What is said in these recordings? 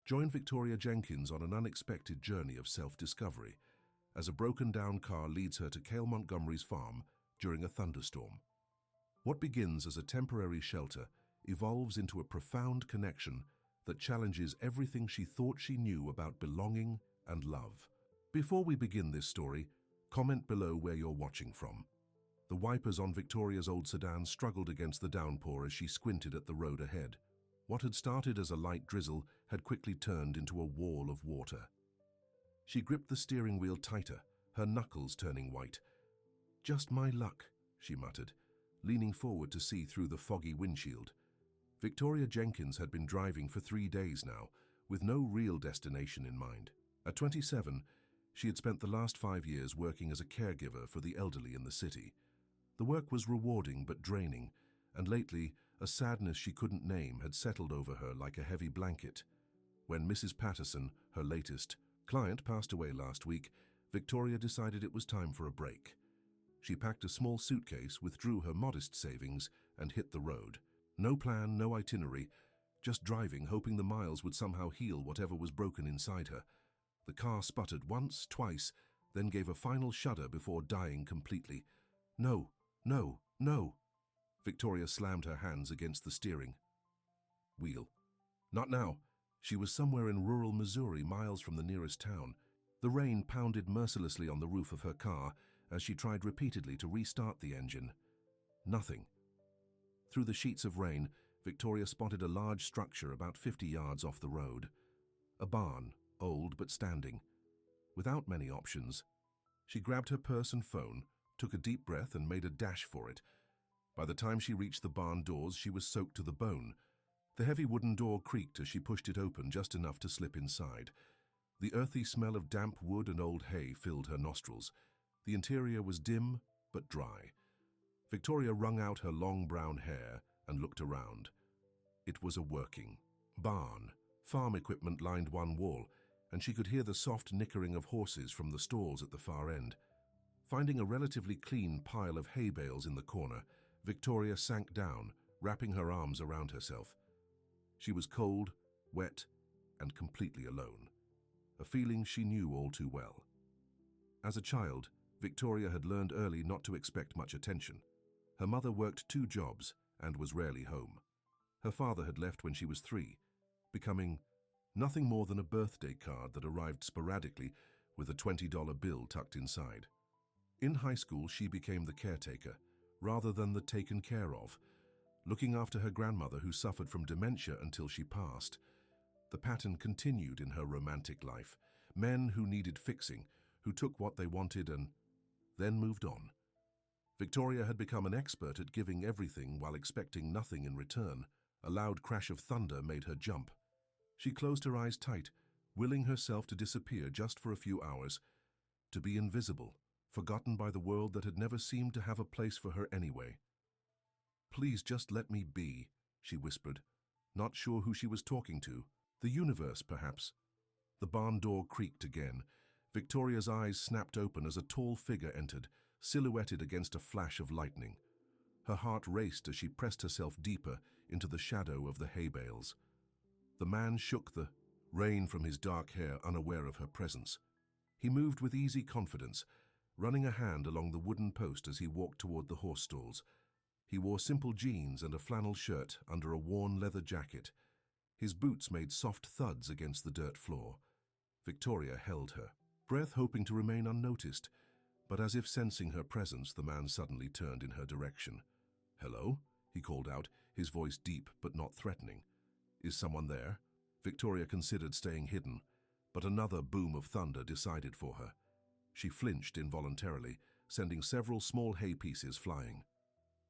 Join Victoria Jenkins on an unexpected journey of self-discovery as a broken-down car leads her to Cale Montgomery's farm during a thunderstorm. What begins as a temporary shelter evolves into a profound connection that challenges everything she thought she knew about belonging and love. Before we begin this story, comment below where you're watching from. The wipers on Victoria's old sedan struggled against the downpour as she squinted at the road ahead. What had started as a light drizzle had quickly turned into a wall of water. She gripped the steering wheel tighter, her knuckles turning white. "Just my luck," she muttered, leaning forward to see through the foggy windshield. Victoria Jenkins had been driving for 3 days now, with no real destination in mind. At 27, she had spent the last 5 years working as a caregiver for the elderly in the city. The work was rewarding but draining, and lately, a sadness she couldn't name had settled over her like a heavy blanket. When Mrs. Patterson, her latest client, passed away last week, Victoria decided it was time for a break. She packed a small suitcase, withdrew her modest savings, and hit the road. No plan, no itinerary, just driving, hoping the miles would somehow heal whatever was broken inside her. The car sputtered once, twice, then gave a final shudder before dying completely. No, no, no. Victoria slammed her hands against the steering wheel. Not now. She was somewhere in rural Missouri, miles from the nearest town. The rain pounded mercilessly on the roof of her car as she tried repeatedly to restart the engine. Nothing. Through the sheets of rain, Victoria spotted a large structure about 50 yards off the road. A barn, old but standing. Without many options, she grabbed her purse and phone, took a deep breath and made a dash for it. By the time she reached the barn doors, she was soaked to the bone. The heavy wooden door creaked as she pushed it open just enough to slip inside. The earthy smell of damp wood and old hay filled her nostrils. The interior was dim but dry. Victoria wrung out her long brown hair and looked around. It was a working barn. Farm equipment lined one wall, and she could hear the soft nickering of horses from the stalls at the far end. Finding a relatively clean pile of hay bales in the corner, Victoria sank down, wrapping her arms around herself. She was cold, wet, and completely alone, a feeling she knew all too well. As a child, Victoria had learned early not to expect much attention. Her mother worked 2 jobs and was rarely home. Her father had left when she was 3, becoming nothing more than a birthday card that arrived sporadically with a $20 bill tucked inside. In high school, she became the caretaker, rather than the taken care of, looking after her grandmother who suffered from dementia until she passed. The pattern continued in her romantic life. Men who needed fixing, who took what they wanted and then moved on. Victoria had become an expert at giving everything while expecting nothing in return. A loud crash of thunder made her jump. She closed her eyes tight, willing herself to disappear just for a few hours, to be invisible, forgotten by the world that had never seemed to have a place for her anyway. "Please just let me be," she whispered, not sure who she was talking to. The universe, perhaps. The barn door creaked again. Victoria's eyes snapped open as a tall figure entered, silhouetted against a flash of lightning. Her heart raced as she pressed herself deeper into the shadow of the hay bales. The man shook the rain from his dark hair, unaware of her presence. He moved with easy confidence, running a hand along the wooden post as he walked toward the horse stalls. He wore simple jeans and a flannel shirt under a worn leather jacket. His boots made soft thuds against the dirt floor. Victoria held her breath, hoping to remain unnoticed, but as if sensing her presence, the man suddenly turned in her direction. "Hello?" he called out, his voice deep but not threatening. "Is someone there?" Victoria considered staying hidden, but another boom of thunder decided for her. She flinched involuntarily, sending several small hay pieces flying.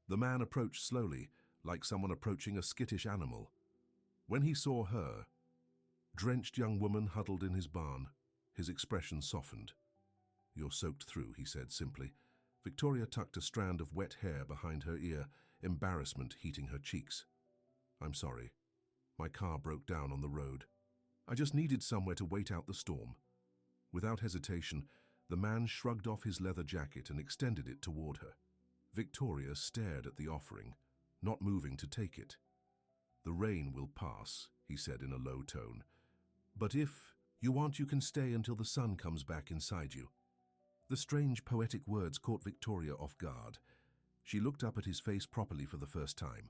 The man approached slowly, like someone approaching a skittish animal. When he saw her, drenched young woman huddled in his barn, his expression softened. "You're soaked through," he said simply. Victoria tucked a strand of wet hair behind her ear, embarrassment heating her cheeks. "I'm sorry. My car broke down on the road. I just needed somewhere to wait out the storm." Without hesitation, the man shrugged off his leather jacket and extended it toward her. Victoria stared at the offering, not moving to take it. "The rain will pass," he said in a low tone. But if you want, you can stay until the sun comes back inside you. The strange poetic words caught Victoria off guard. She looked up at his face properly for the first time.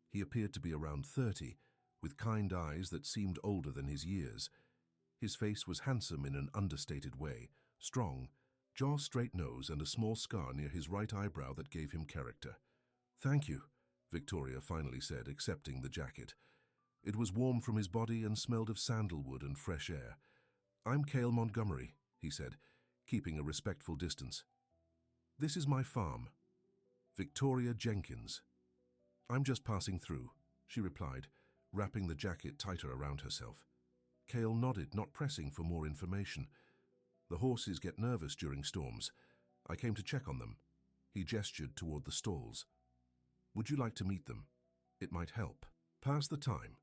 He appeared to be around 30, with kind eyes that seemed older than his years. His face was handsome in an understated way, strong, jaw, straight nose, and a small scar near his right eyebrow that gave him character. "Thank you," Victoria finally said, accepting the jacket. It was warm from his body and smelled of sandalwood and fresh air. "I'm Cale Montgomery," he said, keeping a respectful distance. "This is my farm." "Victoria Jenkins." "I'm just passing through," she replied, wrapping the jacket tighter around herself. Cale nodded, not pressing for more information. "The horses get nervous during storms. I came to check on them." He gestured toward the stalls. "Would you like to meet them? It might help." "Pass the time."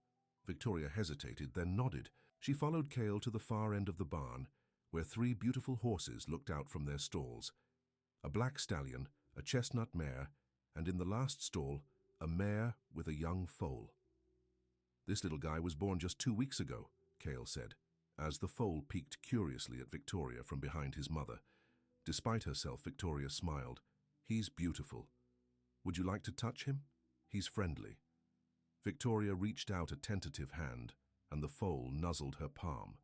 Victoria hesitated, then nodded. She followed Cale to the far end of the barn, where 3 beautiful horses looked out from their stalls. A black stallion, a chestnut mare, and in the last stall, a mare with a young foal. "This little guy was born just 2 weeks ago," Cale said, as the foal peeked curiously at Victoria from behind his mother. Despite herself, Victoria smiled. "He's beautiful. Would you like to touch him? He's friendly." Victoria reached out a tentative hand, and the foal nuzzled her palm.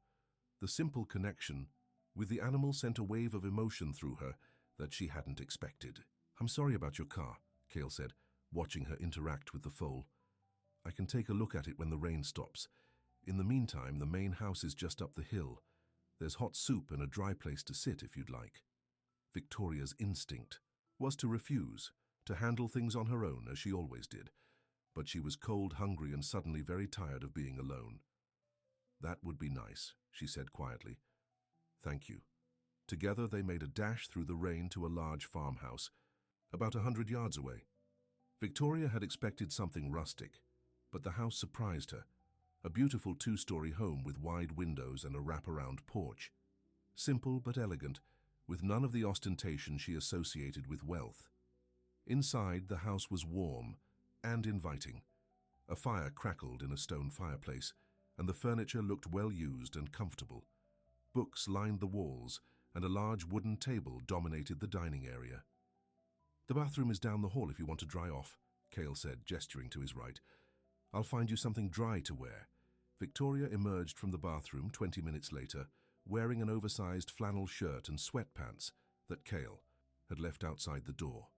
The simple connection with the animal sent a wave of emotion through her that she hadn't expected. "I'm sorry about your car," Cale said, watching her interact with the foal. "I can take a look at it when the rain stops. In the meantime, the main house is just up the hill. There's hot soup and a dry place to sit if you'd like." Victoria's instinct was to refuse, to handle things on her own as she always did. But she was cold, hungry, and suddenly very tired of being alone. "That would be nice," she said quietly. "Thank you." Together they made a dash through the rain to a large farmhouse, about 100 yards away. Victoria had expected something rustic, but the house surprised her. A beautiful 2-story home with wide windows and a wraparound porch. Simple but elegant, with none of the ostentation she associated with wealth. Inside, the house was warm and inviting. A fire crackled in a stone fireplace, and the furniture looked well used and comfortable. Books lined the walls, and a large wooden table dominated the dining area. "The bathroom is down the hall if you want to dry off," Cale said, gesturing to his right. "I'll find you something dry to wear." Victoria emerged from the bathroom 20 minutes later, wearing an oversized flannel shirt and sweatpants that Cale had left outside the door.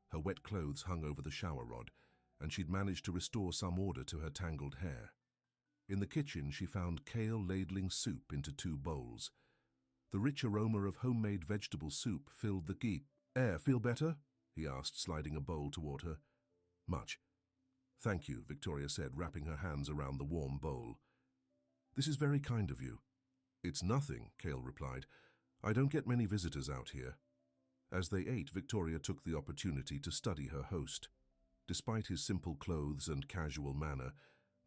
Her wet clothes hung over the shower rod, and she'd managed to restore some order to her tangled hair. In the kitchen, she found Cale ladling soup into 2 bowls. The rich aroma of homemade vegetable soup filled the air. "Feel better?" he asked, sliding a bowl toward her. "Much." "Thank you," Victoria said, wrapping her hands around the warm bowl. "This is very kind of you." "It's nothing," Cale replied. "I don't get many visitors out here." As they ate, Victoria took the opportunity to study her host. Despite his simple clothes and casual manner,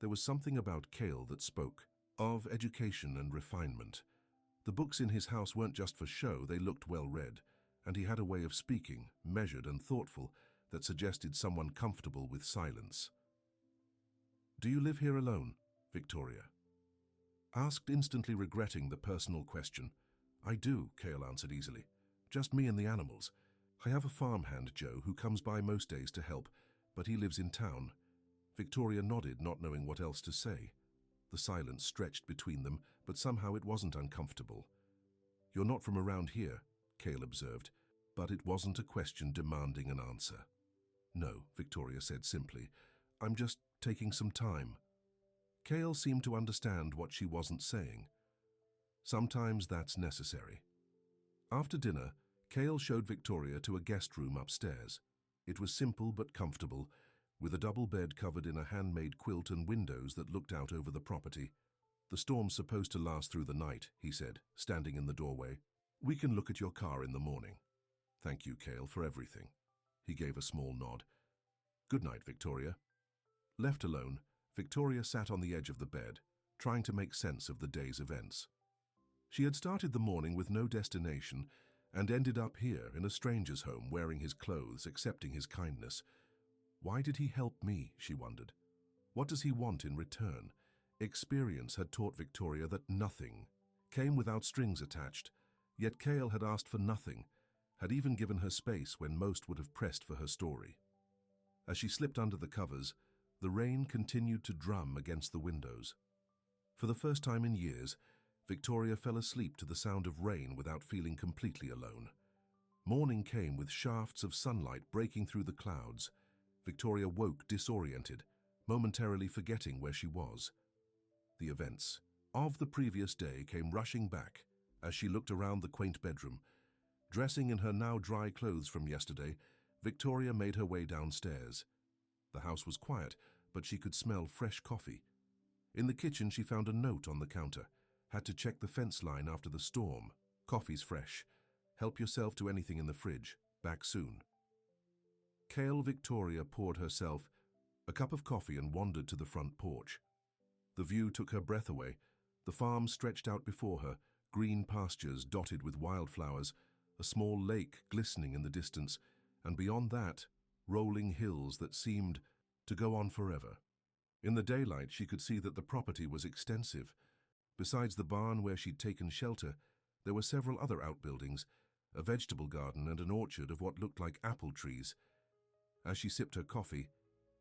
there was something about Cale that spoke of education and refinement. The books in his house weren't just for show, they looked well read, and he had a way of speaking, measured and thoughtful, that suggested someone comfortable with silence. "Do you live here alone?" Victoria asked, instantly regretting the personal question. "I do," Cale answered easily. "Just me and the animals. I have a farmhand, Joe, who comes by most days to help, but he lives in town." Victoria nodded, not knowing what else to say. The silence stretched between them, but somehow it wasn't uncomfortable. "You're not from around here," Cale observed, but it wasn't a question demanding an answer. "No," Victoria said simply. "I'm just taking some time." Cale seemed to understand what she wasn't saying. Sometimes that's necessary. After dinner, Cale showed Victoria to a guest room upstairs. It was simple but comfortable, with a double bed covered in a handmade quilt and windows that looked out over the property. "The storm's supposed to last through the night," he said, standing in the doorway. "We can look at your car in the morning." "Thank you, Cale, for everything." He gave a small nod. "Good night, Victoria." Left alone, Victoria sat on the edge of the bed, trying to make sense of the day's events. She had started the morning with no destination and ended up here in a stranger's home, wearing his clothes, accepting his kindness. Why did he help me, she wondered. What does he want in return? Experience had taught Victoria that nothing came without strings attached, yet Cale had asked for nothing, had even given her space when most would have pressed for her story. As she slipped under the covers, the rain continued to drum against the windows. For the first time in years, Victoria fell asleep to the sound of rain without feeling completely alone. Morning came with shafts of sunlight breaking through the clouds. Victoria woke disoriented, momentarily forgetting where she was. The events of the previous day came rushing back as she looked around the quaint bedroom. Dressing in her now dry clothes from yesterday, Victoria made her way downstairs. The house was quiet, but she could smell fresh coffee. In the kitchen, she found a note on the counter. Had to check the fence line after the storm. Coffee's fresh. Help yourself to anything in the fridge. Back soon. Cale Victoria poured herself a cup of coffee and wandered to the front porch. The view took her breath away. The farm stretched out before her, green pastures dotted with wildflowers, a small lake glistening in the distance, and beyond that, rolling hills that seemed to go on forever. In the daylight, she could see that the property was extensive. Besides the barn where she'd taken shelter, there were several other outbuildings, a vegetable garden and an orchard of what looked like apple trees. As she sipped her coffee,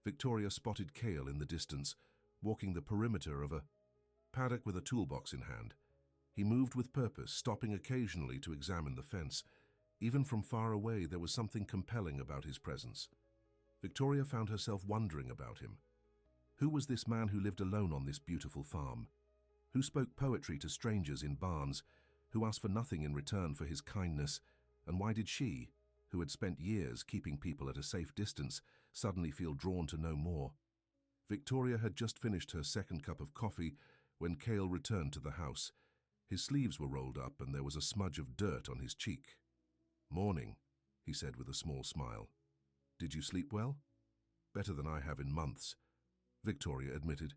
Victoria spotted Cale in the distance, walking the perimeter of a paddock with a toolbox in hand. He moved with purpose, stopping occasionally to examine the fence. Even from far away, there was something compelling about his presence. Victoria found herself wondering about him. Who was this man who lived alone on this beautiful farm? Who spoke poetry to strangers in barns? Who asked for nothing in return for his kindness? And why did she, who had spent years keeping people at a safe distance, suddenly feel drawn to know more? Victoria had just finished her second cup of coffee when Cale returned to the house. His sleeves were rolled up and there was a smudge of dirt on his cheek. "Morning," he said with a small smile. "Did you sleep well?" "Better than I have in months," Victoria admitted.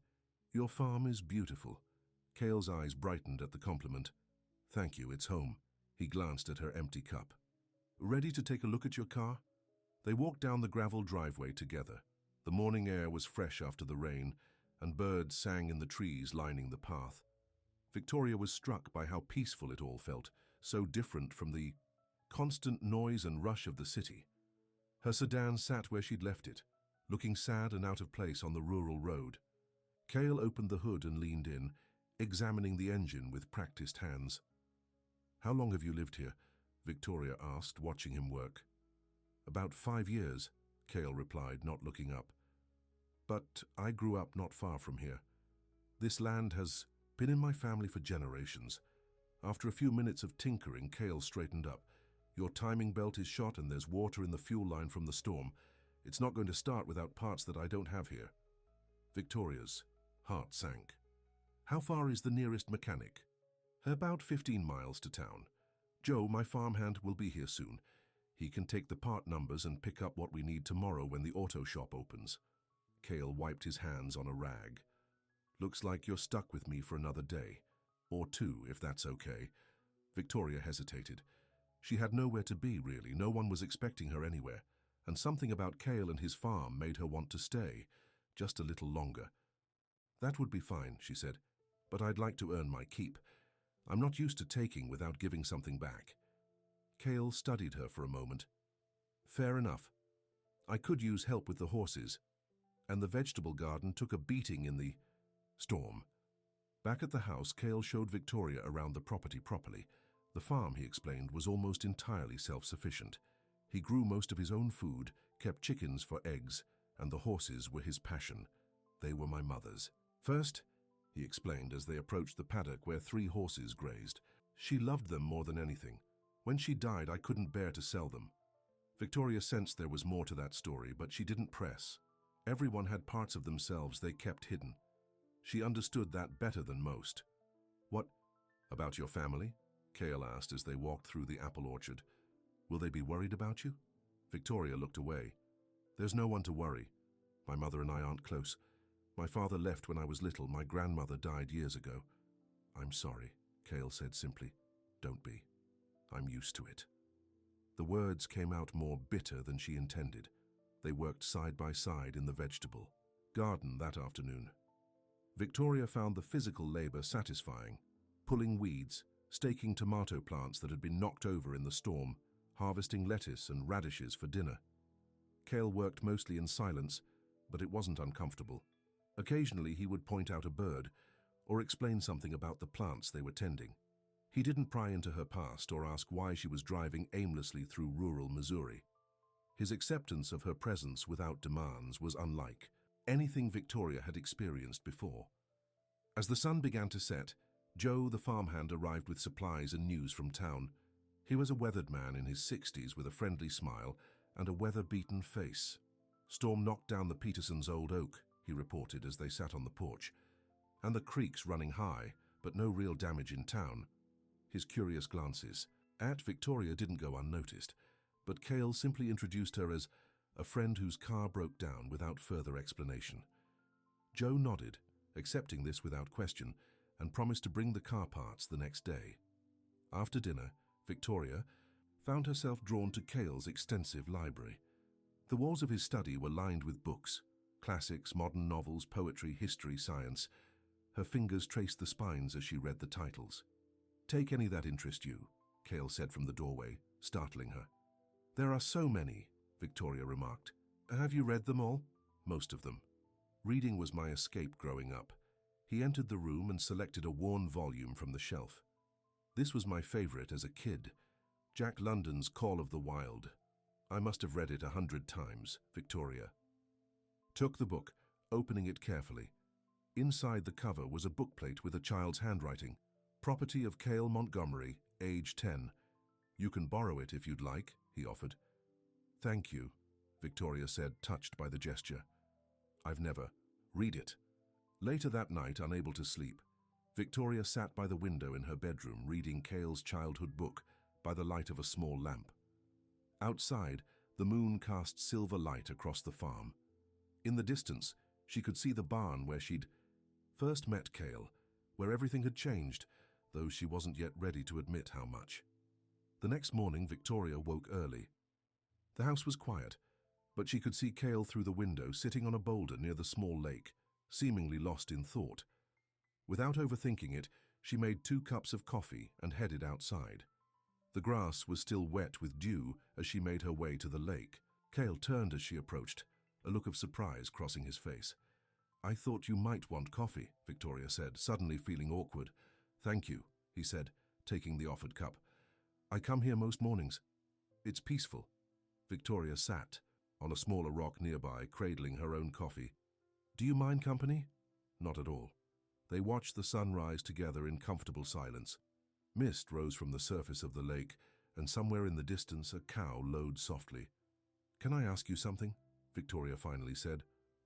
"Your farm is beautiful." Cale's eyes brightened at the compliment. "Thank you, it's home." He glanced at her empty cup. "Ready to take a look at your car?" They walked down the gravel driveway together. The morning air was fresh after the rain, and birds sang in the trees lining the path. Victoria was struck by how peaceful it all felt, so different from the constant noise and rush of the city. Her sedan sat where she'd left it, looking sad and out of place on the rural road. Cale opened the hood and leaned in, examining the engine with practiced hands. "How long have you lived here?" Victoria asked, watching him work. "About 5 years," Cale replied, not looking up. "But I grew up not far from here. This land has been in my family for generations." After a few minutes of tinkering, Cale straightened up. "Your timing belt is shot and there's water in the fuel line from the storm. It's not going to start without parts that I don't have here." Victoria's heart sank. "How far is the nearest mechanic?" "About 15 miles to town. Joe, my farmhand, will be here soon. He can take the part numbers and pick up what we need tomorrow when the auto shop opens." Cale wiped his hands on a rag. "Looks like you're stuck with me for another day. Or 2, if that's okay." Victoria hesitated. She had nowhere to be, really. No one was expecting her anywhere. And something about Cale and his farm made her want to stay, just a little longer. "That would be fine," she said. "But I'd like to earn my keep. I'm not used to taking without giving something back." Cale studied her for a moment. "Fair enough. I could use help with the horses." And the vegetable garden took a beating in the storm. Back at the house, Cale showed Victoria around the property properly. The farm, he explained, was almost entirely self-sufficient. He grew most of his own food, kept chickens for eggs, and the horses were his passion. "They were my mother's. First," he explained as they approached the paddock where 3 horses grazed, "she loved them more than anything. When she died, I couldn't bear to sell them." Victoria sensed there was more to that story, but she didn't press. Everyone had parts of themselves they kept hidden. She understood that better than most. "What about your family?" Cale asked as they walked through the apple orchard. "Will they be worried about you?" Victoria looked away. "There's no one to worry. My mother and I aren't close. My father left when I was little. My grandmother died years ago." "I'm sorry," Cale said simply. "Don't be. I'm used to it." The words came out more bitter than she intended. They worked side by side in the vegetable garden that afternoon. Victoria found the physical labor satisfying, pulling weeds, staking tomato plants that had been knocked over in the storm, harvesting lettuce and radishes for dinner. Cale worked mostly in silence, but it wasn't uncomfortable. Occasionally he would point out a bird or explain something about the plants they were tending. He didn't pry into her past or ask why she was driving aimlessly through rural Missouri. His acceptance of her presence without demands was unlike anything Victoria had experienced before. As the sun began to set, Joe, the farmhand, arrived with supplies and news from town. He was a weathered man in his 60s with a friendly smile and a weather-beaten face. "Storm knocked down the Petersons' old oak," he reported as they sat on the porch, "and the creek's running high, but no real damage in town." His curious glances at Victoria didn't go unnoticed, but Cale simply introduced her as a friend whose car broke down without further explanation. Joe nodded, accepting this without question, and promised to bring the car parts the next day. After dinner, Victoria found herself drawn to Cale's extensive library. The walls of his study were lined with books, classics, modern novels, poetry, history, science. Her fingers traced the spines as she read the titles. "Take any that interest you," Cale said from the doorway, startling her. "There are so many," Victoria remarked. "Have you read them all?" "Most of them. Reading was my escape growing up." He entered the room and selected a worn volume from the shelf. "This was my favorite as a kid, Jack London's Call of the Wild. I must have read it 100 times, Victoria took the book, opening it carefully. Inside the cover was a bookplate with a child's handwriting. "Property of Cale Montgomery, age 10. You can borrow it if you'd like," he offered. "Thank you," Victoria said, touched by the gesture. "I've never." "Read it." Later that night, unable to sleep, Victoria sat by the window in her bedroom reading Cale's childhood book by the light of a small lamp. Outside, the moon cast silver light across the farm. In the distance, she could see the barn where she'd first met Cale, where everything had changed, though she wasn't yet ready to admit how much. The next morning, Victoria woke early. The house was quiet, but she could see Cale through the window sitting on a boulder near the small lake, seemingly lost in thought. Without overthinking it, she made 2 cups of coffee and headed outside. The grass was still wet with dew as she made her way to the lake. Cale turned as she approached, a look of surprise crossing his face. "I thought you might want coffee," Victoria said, suddenly feeling awkward. "Thank you," he said, taking the offered cup. "I come here most mornings. It's peaceful." Victoria sat on a smaller rock nearby, cradling her own coffee. "Do you mind company?" "Not at all." They watched the sun rise together in comfortable silence. Mist rose from the surface of the lake, and somewhere in the distance a cow lowed softly. "Can I ask you something?" Victoria finally said.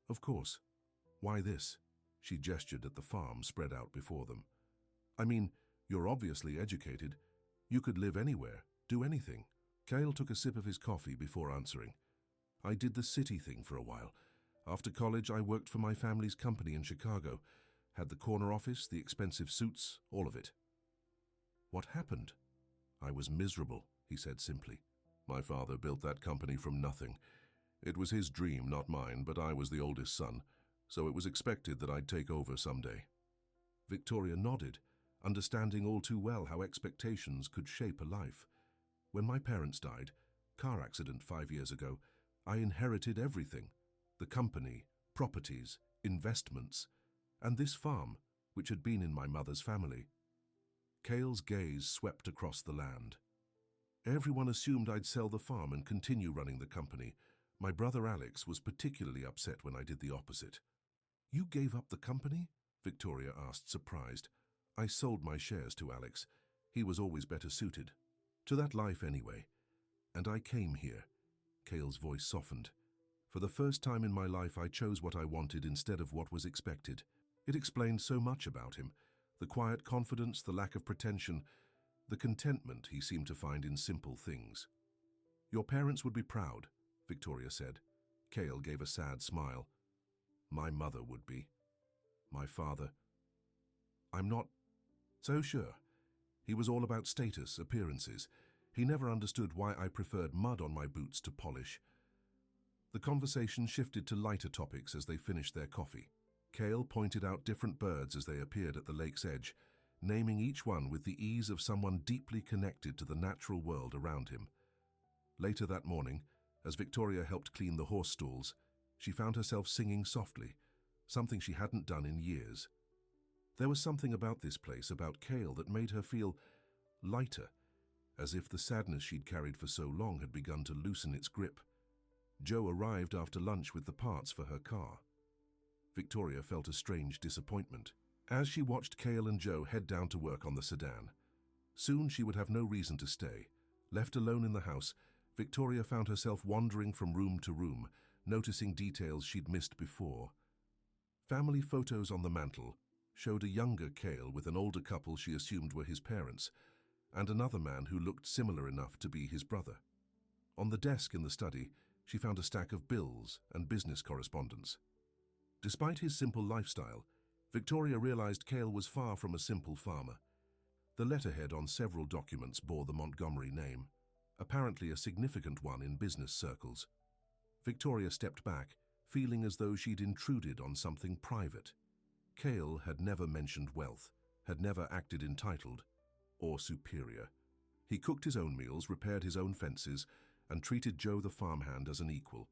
"Of course." "Why this?" She gestured at the farm spread out before them. "I mean, you're obviously educated. You could live anywhere, do anything." Cale took a sip of his coffee before answering. "I did the city thing for a while. After college, I worked for my family's company in Chicago. Had the corner office, the expensive suits, all of it." "What happened?" "I was miserable," he said simply. "My father built that company from nothing. It was his dream, not mine, but I was the oldest son, so it was expected that I'd take over someday." Victoria nodded, understanding all too well how expectations could shape a life. "When my parents died, car accident 5 years ago, I inherited everything. The company, properties, investments, and this farm, which had been in my mother's family." Cale's gaze swept across the land. "Everyone assumed I'd sell the farm and continue running the company. My brother Alex was particularly upset when I did the opposite." "You gave up the company?" Victoria asked, surprised. "I sold my shares to Alex. He was always better suited to that life anyway. And I came here." Cale's voice softened. "For the first time in my life, I chose what I wanted instead of what was expected." It explained so much about him. The quiet confidence, the lack of pretension, the contentment he seemed to find in simple things. "Your parents would be proud," Victoria said. Cale gave a sad smile. "My mother would be. My father, I'm not so sure. He was all about status, appearances. He never understood why I preferred mud on my boots to polish." The conversation shifted to lighter topics as they finished their coffee. Cale pointed out different birds as they appeared at the lake's edge, naming each one with the ease of someone deeply connected to the natural world around him. Later that morning, as Victoria helped clean the horse stalls, she found herself singing softly, something she hadn't done in years. There was something about this place, about Cale, that made her feel lighter, as if the sadness she'd carried for so long had begun to loosen its grip. Joe arrived after lunch with the parts for her car. Victoria felt a strange disappointment as she watched Cale and Joe head down to work on the sedan. Soon she would have no reason to stay. Left alone in the house, Victoria found herself wandering from room to room, noticing details she'd missed before. Family photos on the mantel showed a younger Cale with an older couple she assumed were his parents, and another man who looked similar enough to be his brother. On the desk in the study, she found a stack of bills and business correspondence. Despite his simple lifestyle, Victoria realized Cale was far from a simple farmer. The letterhead on several documents bore the Montgomery name, apparently a significant one in business circles. Victoria stepped back, feeling as though she'd intruded on something private. Cale had never mentioned wealth, had never acted entitled or superior. He cooked his own meals, repaired his own fences, and treated Joe the farmhand as an equal.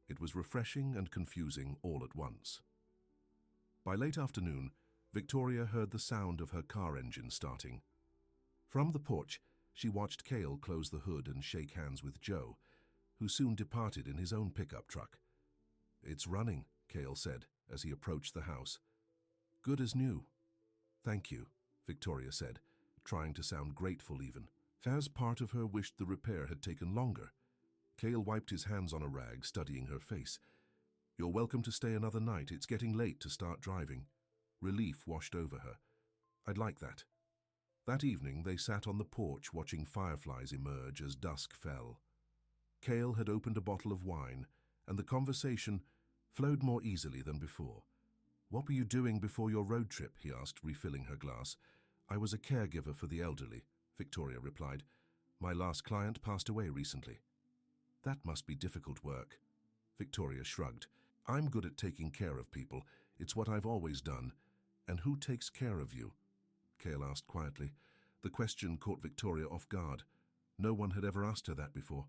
It was refreshing and confusing all at once. By late afternoon, Victoria heard the sound of her car engine starting. From the porch, she watched Cale close the hood and shake hands with Joe, who soon departed in his own pickup truck. "It's running," Cale said as he approached the house. "Good as new." "Thank you," Victoria said, trying to sound grateful even. As part of her wished the repair had taken longer. Cale wiped his hands on a rag, studying her face. "You're welcome to stay another night. It's getting late to start driving." Relief washed over her. "I'd like that." That evening, they sat on the porch watching fireflies emerge as dusk fell. Cale had opened a bottle of wine, and the conversation flowed more easily than before. "What were you doing before your road trip?" he asked, refilling her glass. "I was a caregiver for the elderly," Victoria replied. "My last client passed away recently." "That must be difficult work." Victoria shrugged. "I'm good at taking care of people. It's what I've always done." "And who takes care of you?" Cale asked quietly. The question caught Victoria off guard. No one had ever asked her that before.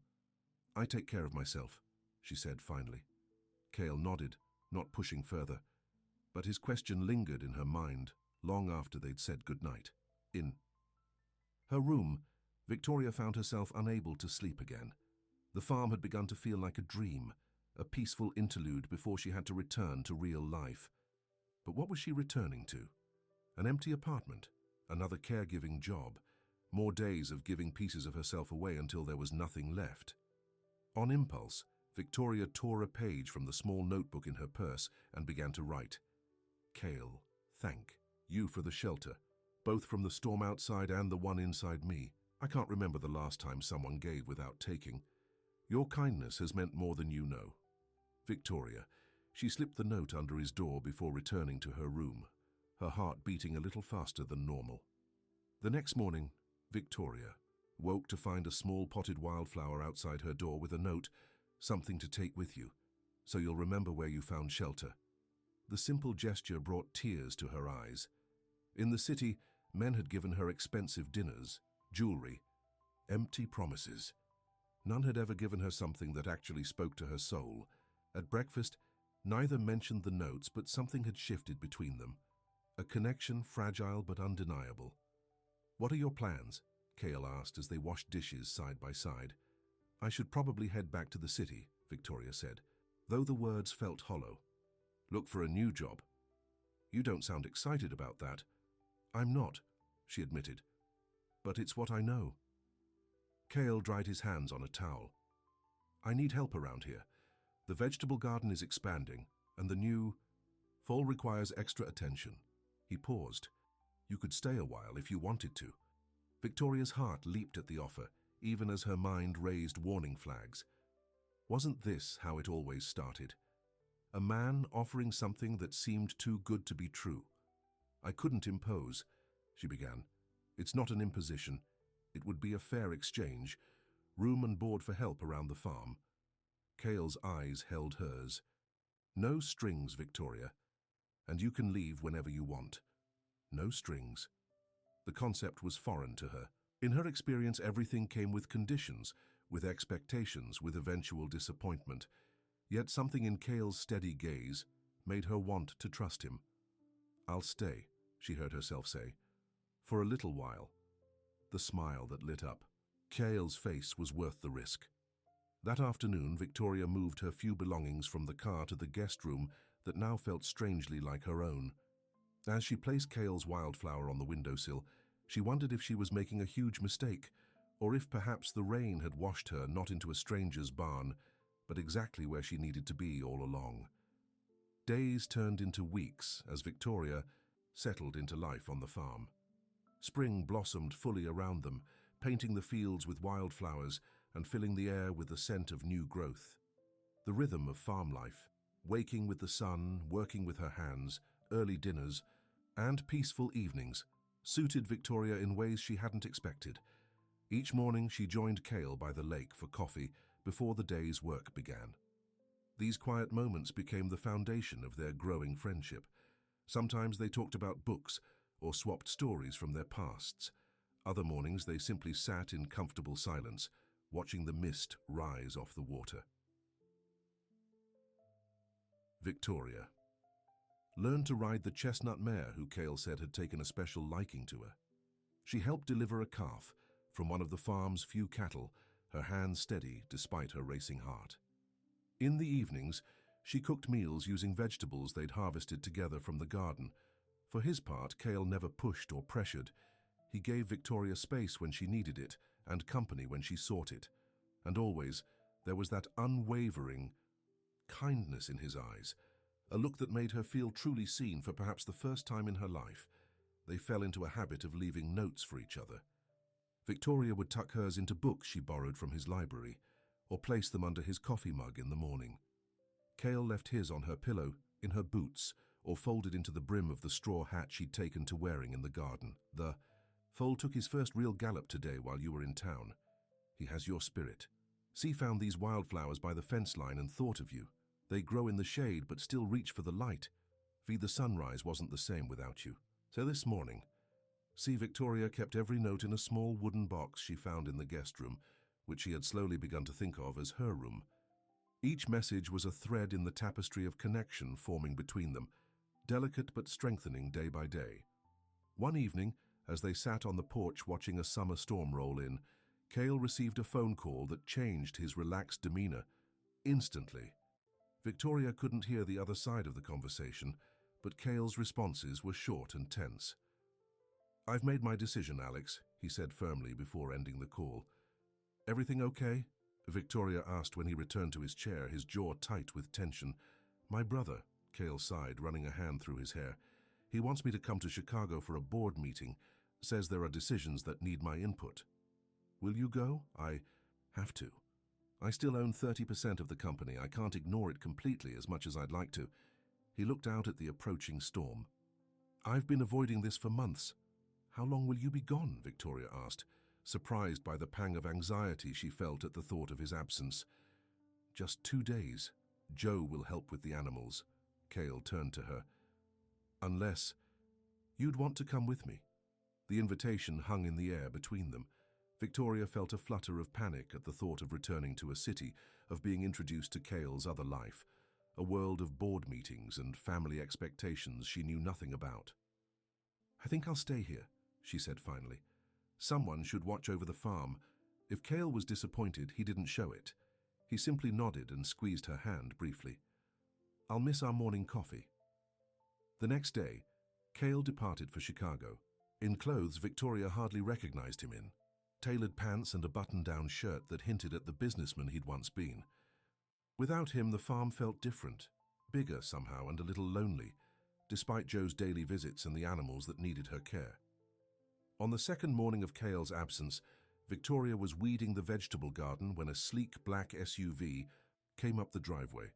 "I take care of myself," she said finally. Cale nodded, not pushing further. But his question lingered in her mind long after they'd said goodnight. In her room, Victoria found herself unable to sleep again. The farm had begun to feel like a dream, a peaceful interlude before she had to return to real life. But what was she returning to? An empty apartment, another caregiving job, more days of giving pieces of herself away until there was nothing left. On impulse, Victoria tore a page from the small notebook in her purse and began to write. "Cale, thank you for the shelter, both from the storm outside and the one inside me. I can't remember the last time someone gave without taking. Your kindness has meant more than you know. Victoria." She slipped the note under his door before returning to her room, her heart beating a little faster than normal. The next morning, Victoria woke to find a small potted wildflower outside her door with a note, "Something to take with you, so you'll remember where you found shelter." The simple gesture brought tears to her eyes. In the city, men had given her expensive dinners, jewelry, empty promises. None had ever given her something that actually spoke to her soul. At breakfast, neither mentioned the notes, but something had shifted between them. A connection fragile but undeniable. "What are your plans?" Cale asked as they washed dishes side by side. "I should probably head back to the city," Victoria said, though the words felt hollow. "Look for a new job." "You don't sound excited about that." "I'm not," she admitted. "But it's what I know." Cale dried his hands on a towel. "I need help around here. The vegetable garden is expanding, and the new fall requires extra attention." He paused. "You could stay a while if you wanted to." Victoria's heart leaped at the offer, even as her mind raised warning flags. Wasn't this how it always started? A man offering something that seemed too good to be true. "I couldn't impose," she began. "It's not an imposition. It would be a fair exchange. Room and board for help around the farm." Cale's eyes held hers. "No strings, Victoria. and you can leave whenever you want. No strings. The concept was foreign to her. In her experience, everything came with conditions, with expectations, with eventual disappointment. Yet something in Cale's steady gaze made her want to trust him. "I'll stay," she heard herself say, "for a little while." The smile that lit up Cale's face was worth the risk. That afternoon, Victoria moved her few belongings from the car to the guest room that now felt strangely like her own. As she placed Cale's wildflower on the windowsill, she wondered if she was making a huge mistake, or if perhaps the rain had washed her not into a stranger's barn, but exactly where she needed to be all along. Days turned into weeks as Victoria settled into life on the farm. Spring blossomed fully around them, painting the fields with wildflowers and filling the air with the scent of new growth. The rhythm of farm life, waking with the sun, working with her hands, early dinners, and peaceful evenings, suited Victoria in ways she hadn't expected. Each morning she joined Cale by the lake for coffee before the day's work began. These quiet moments became the foundation of their growing friendship. Sometimes they talked about books or swapped stories from their pasts. Other mornings they simply sat in comfortable silence, watching the mist rise off the water. Victoria learned to ride the chestnut mare who Cale said had taken a special liking to her. She helped deliver a calf from one of the farm's few cattle, her hands steady despite her racing heart. In the evenings, she cooked meals using vegetables they'd harvested together from the garden. For his part, Cale never pushed or pressured. He gave Victoria space when she needed it and company when she sought it. And always, there was that unwavering kindness in his eyes, a look that made her feel truly seen for perhaps the first time in her life. They fell into a habit of leaving notes for each other. Victoria would tuck hers into books she borrowed from his library, or place them under his coffee mug in the morning. Cale left his on her pillow, in her boots, or folded into the brim of the straw hat she'd taken to wearing in the garden. The foal took his first real gallop today while you were in town. He has your spirit. C found these wildflowers by the fence line and thought of you. They grow in the shade but still reach for the light. V, the sunrise wasn't the same without you. So this morning, C, Victoria kept every note in a small wooden box she found in the guest room, which she had slowly begun to think of as her room. Each message was a thread in the tapestry of connection forming between them, delicate but strengthening day by day. One evening, as they sat on the porch watching a summer storm roll in, Cale received a phone call that changed his relaxed demeanor. Instantly. Victoria couldn't hear the other side of the conversation, but Cale's responses were short and tense. "I've made my decision, Alex," he said firmly before ending the call. "Everything okay?" Victoria asked when he returned to his chair, his jaw tight with tension. "My brother," Cale sighed, running a hand through his hair. "He wants me to come to Chicago for a board meeting, says there are decisions that need my input." "Will you go?" "I have to. I still own 30% of the company. I can't ignore it completely as much as I'd like to." He looked out at the approaching storm. "I've been avoiding this for months." "How long will you be gone?" Victoria asked, surprised by the pang of anxiety she felt at the thought of his absence. "Just 2 days. Joe will help with the animals." Cale turned to her. "Unless you'd want to come with me." The invitation hung in the air between them. Victoria felt a flutter of panic at the thought of returning to a city, of being introduced to Cale's other life, a world of board meetings and family expectations she knew nothing about. "I think I'll stay here," she said finally. Someone should watch over the farm. If Cale was disappointed, he didn't show it. He simply nodded and squeezed her hand briefly. "I'll miss our morning coffee." The next day, Cale departed for Chicago. In clothes Victoria hardly recognized him in. Tailored pants and a button-down shirt that hinted at the businessman he'd once been. Without him, the farm felt different, bigger somehow and a little lonely, despite Joe's daily visits and the animals that needed her care. On the second morning of Cale's absence, Victoria was weeding the vegetable garden when a sleek black SUV came up the driveway.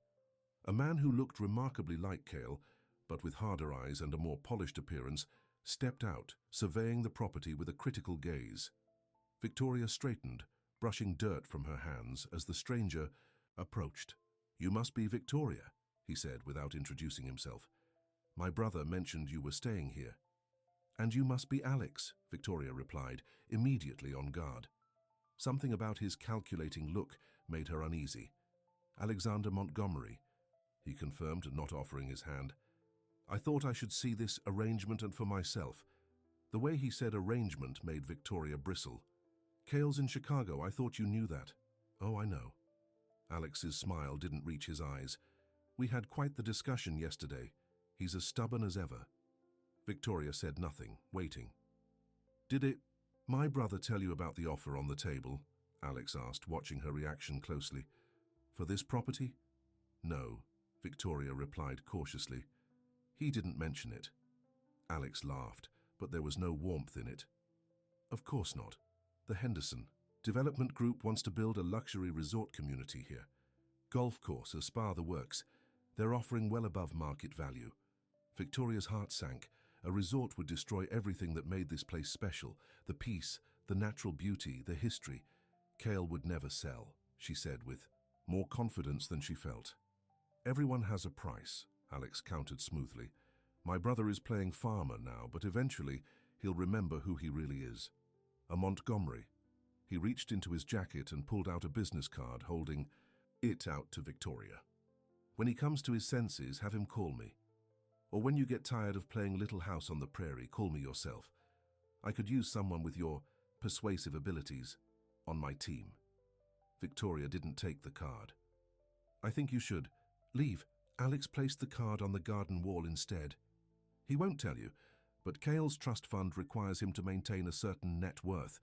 A man who looked remarkably like Cale, but with harder eyes and a more polished appearance, stepped out, surveying the property with a critical gaze. Victoria straightened, brushing dirt from her hands as the stranger approached. "You must be Victoria," he said without introducing himself. My brother mentioned you were staying here. And you must be Alex, Victoria replied, immediately on guard. Something about his calculating look made her uneasy. Alexander Montgomery, he confirmed, not offering his hand. I thought I should see this arrangement and for myself. The way he said arrangement made Victoria bristle. Cale's in Chicago, I thought you knew that. Oh, I know. Alex's smile didn't reach his eyes. We had quite the discussion yesterday. He's as stubborn as ever. Victoria said nothing, waiting. Did my brother tell you about the offer on the table? Alex asked, watching her reaction closely. For this property? No, Victoria replied cautiously. He didn't mention it. Alex laughed, but there was no warmth in it. Of course not. The Henderson Development Group wants to build a luxury resort community here. Golf course, a spa, the works. They're offering well above market value. Victoria's heart sank. A resort would destroy everything that made this place special. The peace, the natural beauty, the history. Cale would never sell, she said with more confidence than she felt. Everyone has a price, Alex countered smoothly. My brother is playing farmer now, but eventually he'll remember who he really is. A Montgomery. He reached into his jacket and pulled out a business card, holding it out to Victoria. When he comes to his senses, have him call me. Or when you get tired of playing Little House on the Prairie, call me yourself. I could use someone with your persuasive abilities on my team. Victoria didn't take the card. I think you should leave. Alex placed the card on the garden wall instead. He won't tell you, but Cale's trust fund requires him to maintain a certain net worth.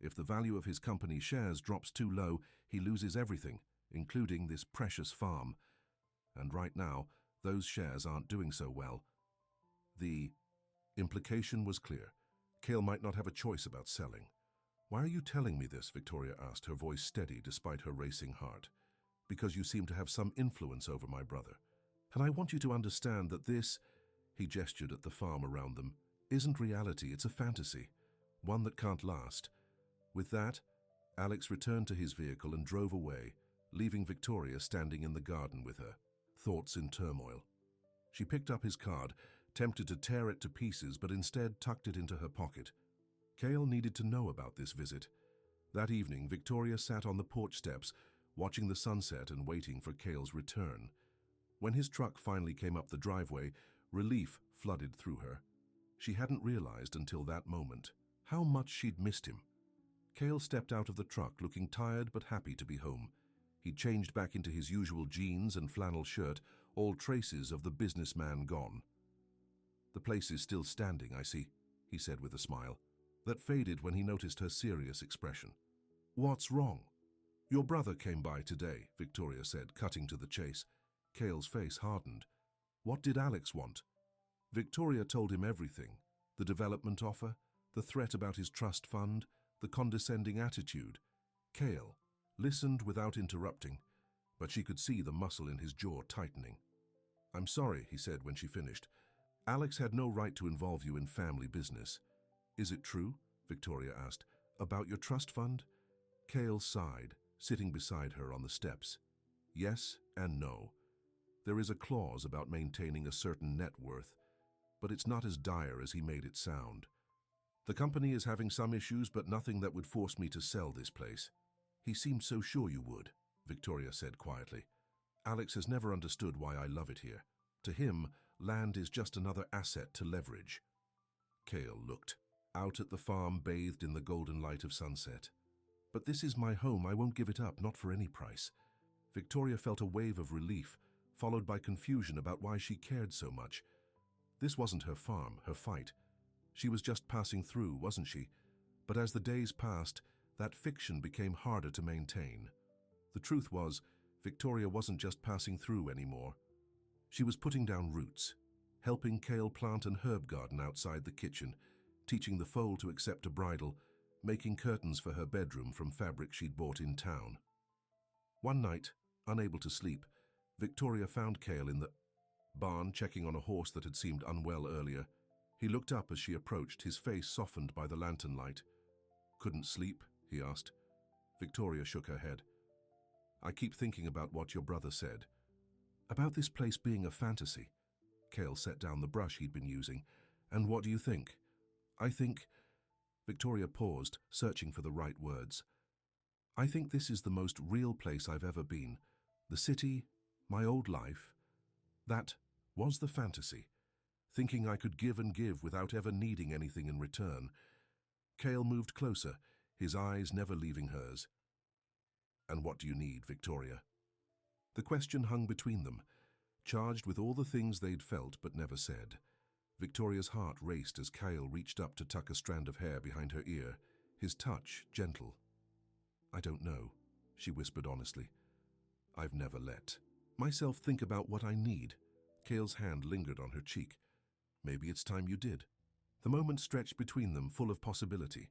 If the value of his company shares drops too low, he loses everything, including this precious farm. And right now, those shares aren't doing so well. The implication was clear. Cale might not have a choice about selling. Why are you telling me this? Victoria asked, her voice steady despite her racing heart. Because you seem to have some influence over my brother. And I want you to understand that this, he gestured at the farm around them, isn't reality, it's a fantasy. One that can't last. With that, Alex returned to his vehicle and drove away, leaving Victoria standing in the garden with her, thoughts in turmoil. She picked up his card, tempted to tear it to pieces, but instead tucked it into her pocket. Cale needed to know about this visit. That evening, Victoria sat on the porch steps, watching the sunset and waiting for Cale's return. When his truck finally came up the driveway, relief flooded through her. She hadn't realized until that moment how much she'd missed him. Cale stepped out of the truck looking tired but happy to be home. He changed back into his usual jeans and flannel shirt, all traces of the businessman gone. The place is still standing, I see, he said with a smile. That faded when he noticed her serious expression. What's wrong? Your brother came by today, Victoria said, cutting to the chase. Cale's face hardened. What did Alex want? Victoria told him everything. The development offer, the threat about his trust fund, the condescending attitude. Cale listened without interrupting, but she could see the muscle in his jaw tightening. I'm sorry, he said when she finished. Alex had no right to involve you in family business. Is it true? Victoria asked. About your trust fund? Cale sighed, sitting beside her on the steps. Yes and no. There is a clause about maintaining a certain net worth, but it's not as dire as he made it sound. The company is having some issues, but nothing that would force me to sell this place. He seemed so sure you would, Victoria said quietly. Alex has never understood why I love it here. To him, land is just another asset to leverage. Cale looked out at the farm bathed in the golden light of sunset. But this is my home, I won't give it up, not for any price. Victoria felt a wave of relief, followed by confusion about why she cared so much. This wasn't her farm, her fight. She was just passing through, wasn't she? But as the days passed, that fiction became harder to maintain. The truth was, Victoria wasn't just passing through anymore. She was putting down roots, helping Cale plant an herb garden outside the kitchen, teaching the foal to accept a bridle, making curtains for her bedroom from fabric she'd bought in town. One night, unable to sleep, Victoria found Cale in the barn checking on a horse that had seemed unwell earlier. He looked up as she approached, his face softened by the lantern light. Couldn't sleep? He asked. Victoria shook her head. I keep thinking about what your brother said. About this place being a fantasy. Cale set down the brush he'd been using. "And what do you think?" "I think—" Victoria paused, searching for the right words. "I think this is the most real place I've ever been. The city, my old life. That was the fantasy. Thinking I could give and give without ever needing anything in return." Cale moved closer, his eyes never leaving hers. "And what do you need, Victoria?" The question hung between them, charged with all the things they'd felt but never said. Victoria's heart raced as Cale reached up to tuck a strand of hair behind her ear, his touch gentle. "I don't know," she whispered honestly. "I've never let myself think about what I need." Cale's hand lingered on her cheek. "Maybe it's time you did." The moment stretched between them, full of possibility.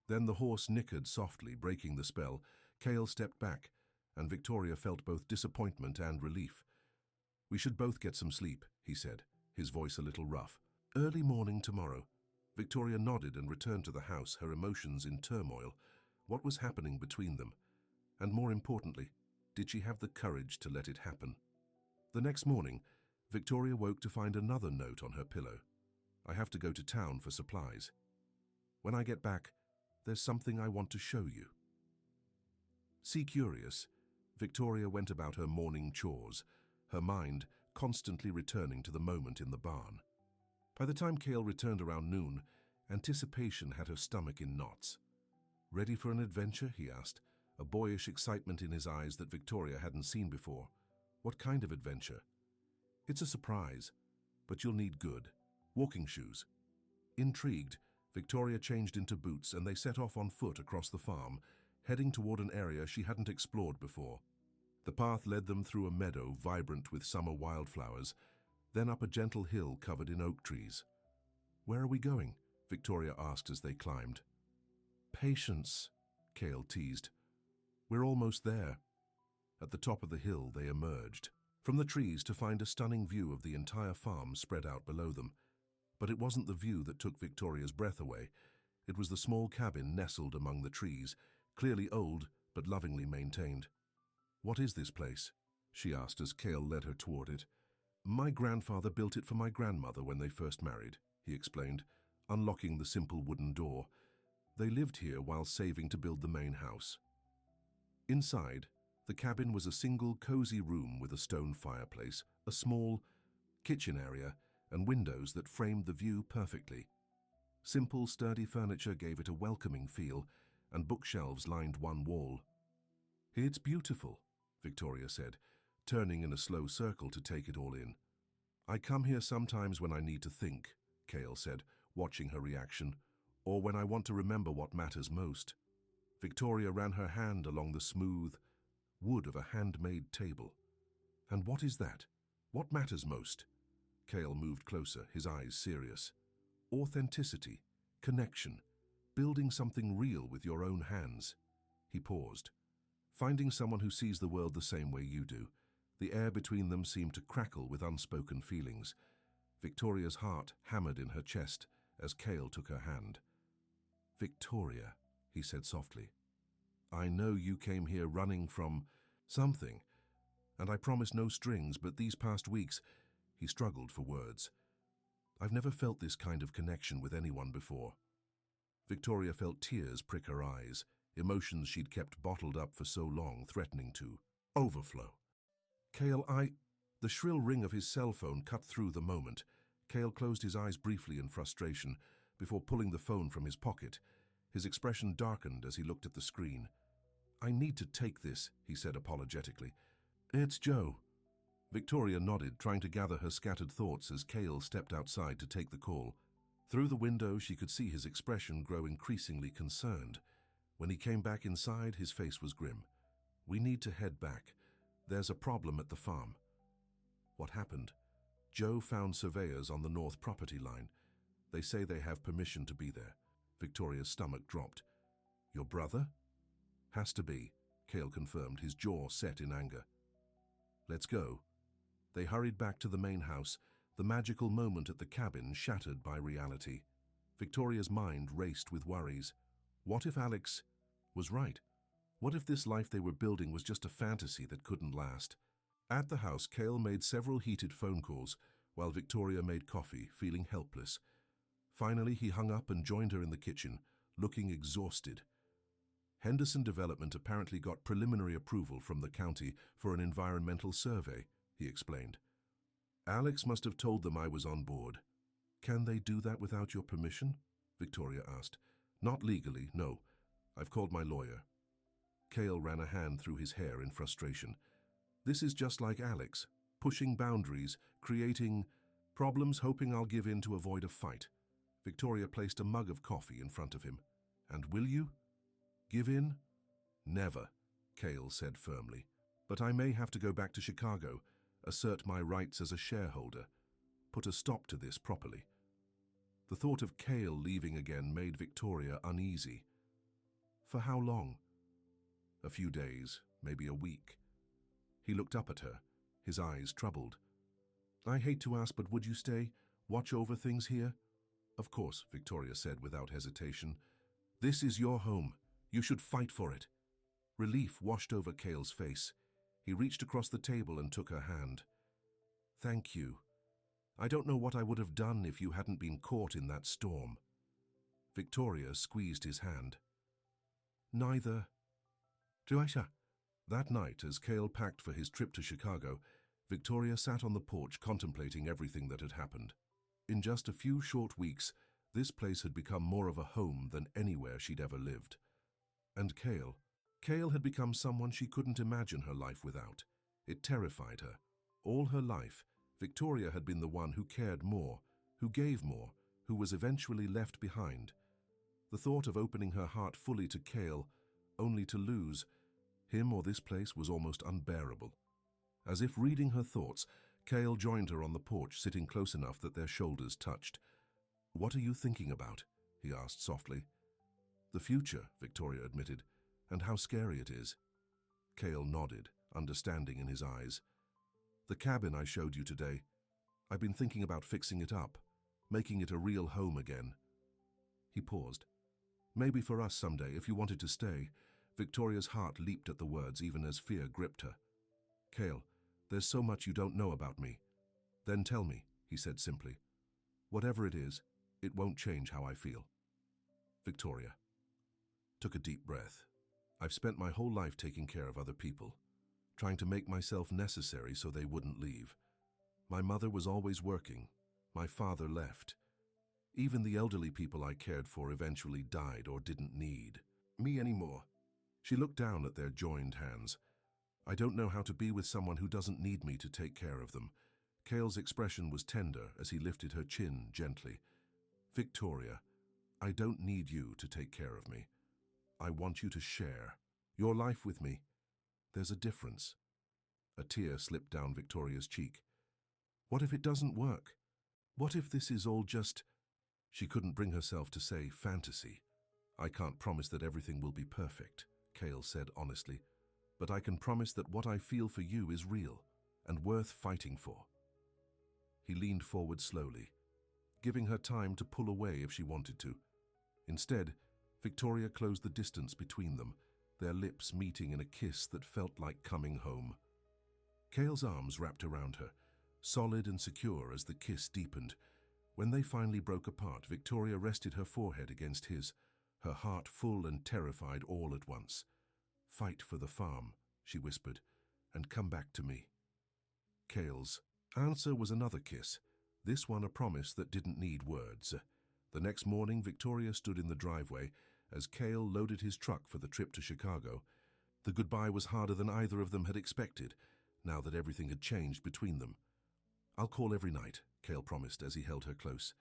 Then the horse nickered softly, breaking the spell. Cale stepped back, and Victoria felt both disappointment and relief. "We should both get some sleep," he said, his voice a little rough. "Early morning tomorrow." Victoria nodded and returned to the house, her emotions in turmoil. What was happening between them? And more importantly, did she have the courage to let it happen? The next morning, Victoria woke to find another note on her pillow. "I have to go to town for supplies. When I get back, there's something I want to show you." Sea curious, Victoria went about her morning chores, her mind constantly returning to the moment in the barn. By the time Cale returned around noon, anticipation had her stomach in knots. "Ready for an adventure?" he asked, a boyish excitement in his eyes that Victoria hadn't seen before. "What kind of adventure?" "It's a surprise, but you'll need good walking shoes." Intrigued, Victoria changed into boots and they set off on foot across the farm, heading toward an area she hadn't explored before. The path led them through a meadow vibrant with summer wildflowers, then up a gentle hill covered in oak trees. "Where are we going?" Victoria asked as they climbed. "Patience," Cale teased. "We're almost there." At the top of the hill they emerged from the trees to find a stunning view of the entire farm spread out below them. But it wasn't the view that took Victoria's breath away. It was the small cabin nestled among the trees, clearly old but lovingly maintained. "What is this place?" she asked as Cale led her toward it. "My grandfather built it for my grandmother when they first married," he explained, unlocking the simple wooden door. "They lived here while saving to build the main house." Inside, the cabin was a single cozy room with a stone fireplace, a small kitchen area, and windows that framed the view perfectly. Simple, sturdy furniture gave it a welcoming feel, and bookshelves lined one wall. "It's beautiful," Victoria said, turning in a slow circle to take it all in. "I come here sometimes when I need to think," Cale said, watching her reaction, "or when I want to remember what matters most." Victoria ran her hand along the smooth wood of a handmade table. "And what is that? What matters most?" Cale moved closer, his eyes serious. "Authenticity, connection, building something real with your own hands." He paused. "Finding someone who sees the world the same way you do." The air between them seemed to crackle with unspoken feelings. Victoria's heart hammered in her chest as Cale took her hand. "Victoria," he said softly, "I know you came here running from something, and I promise no strings, but these past weeks—" He struggled for words. "I've never felt this kind of connection with anyone before." Victoria felt tears prick her eyes, emotions she'd kept bottled up for so long, threatening to overflow. "Cale, The shrill ring of his cell phone cut through the moment. Cale closed his eyes briefly in frustration before pulling the phone from his pocket. His expression darkened as he looked at the screen. "I need to take this," he said apologetically. "It's Joe." Victoria nodded, trying to gather her scattered thoughts as Cale stepped outside to take the call. Through the window, she could see his expression grow increasingly concerned. When he came back inside, his face was grim. "We need to head back. There's a problem at the farm." "What happened?" "Joe found surveyors on the north property line. They say they have permission to be there." Victoria's stomach dropped. "Your brother?" "Has to be," Cale confirmed, his jaw set in anger. "Let's go." They hurried back to the main house, the magical moment at the cabin shattered by reality. Victoria's mind raced with worries. What if Alex was right? What if this life they were building was just a fantasy that couldn't last? At the house, Cale made several heated phone calls, while Victoria made coffee, feeling helpless. Finally, he hung up and joined her in the kitchen, looking exhausted. Henderson Development apparently got preliminary approval from the county for an environmental survey, he explained. Alex must have told them I was on board. Can they do that without your permission? Victoria asked. Not legally, no. I've called my lawyer. Cale ran a hand through his hair in frustration. This is just like Alex, pushing boundaries, creating problems, hoping I'll give in to avoid a fight. Victoria placed a mug of coffee in front of him. And will you? Give in? Never, Cale said firmly. But I may have to go back to Chicago, assert my rights as a shareholder, put a stop to this properly. The thought of Cale leaving again made Victoria uneasy. For how long? A few days, maybe a week. He looked up at her, his eyes troubled. I hate to ask, but would you stay, watch over things here? Of course, Victoria said without hesitation. This is your home. You should fight for it. Relief washed over Cale's face. He reached across the table and took her hand. Thank you. I don't know what I would have done if you hadn't been caught in that storm. Victoria squeezed his hand. Neither. Joaisha. That night, as Cale packed for his trip to Chicago, Victoria sat on the porch contemplating everything that had happened. In just a few short weeks, this place had become more of a home than anywhere she'd ever lived. And Cale had become someone she couldn't imagine her life without. It terrified her. All her life, Victoria had been the one who cared more, who gave more, who was eventually left behind. The thought of opening her heart fully to Cale, only to lose him or this place, was almost unbearable. As if reading her thoughts, Cale joined her on the porch, sitting close enough that their shoulders touched. What are you thinking about? He asked softly. The future, Victoria admitted, and how scary it is. Cale nodded, understanding in his eyes. The cabin I showed you today, I've been thinking about fixing it up, making it a real home again. He paused. Maybe for us someday, if you wanted to stay. Victoria's heart leaped at the words, even as fear gripped her. Cale, there's so much you don't know about me. Then tell me, he said simply. Whatever it is, it won't change how I feel. Victoria took a deep breath. I've spent my whole life taking care of other people, trying to make myself necessary so they wouldn't leave. My mother was always working. My father left. Even the elderly people I cared for eventually died or didn't need me anymore. She looked down at their joined hands. I don't know how to be with someone who doesn't need me to take care of them. Cale's expression was tender as he lifted her chin gently. Victoria, I don't need you to take care of me. I want you to share your life with me. There's a difference. A tear slipped down Victoria's cheek. What if it doesn't work? What if this is all just... She couldn't bring herself to say fantasy. I can't promise that everything will be perfect, Cale said honestly, but I can promise that what I feel for you is real and worth fighting for. He leaned forward slowly, giving her time to pull away if she wanted to. Instead, Victoria closed the distance between them, their lips meeting in a kiss that felt like coming home. Cale's arms wrapped around her, solid and secure as the kiss deepened. When they finally broke apart, Victoria rested her forehead against his, her heart full and terrified all at once. Fight for the farm, she whispered, and come back to me. Cale's answer was another kiss, this one a promise that didn't need words. The next morning, Victoria stood in the driveway as Cale loaded his truck for the trip to Chicago. The goodbye was harder than either of them had expected, now that everything had changed between them. I'll call every night, Cale promised as he held her close,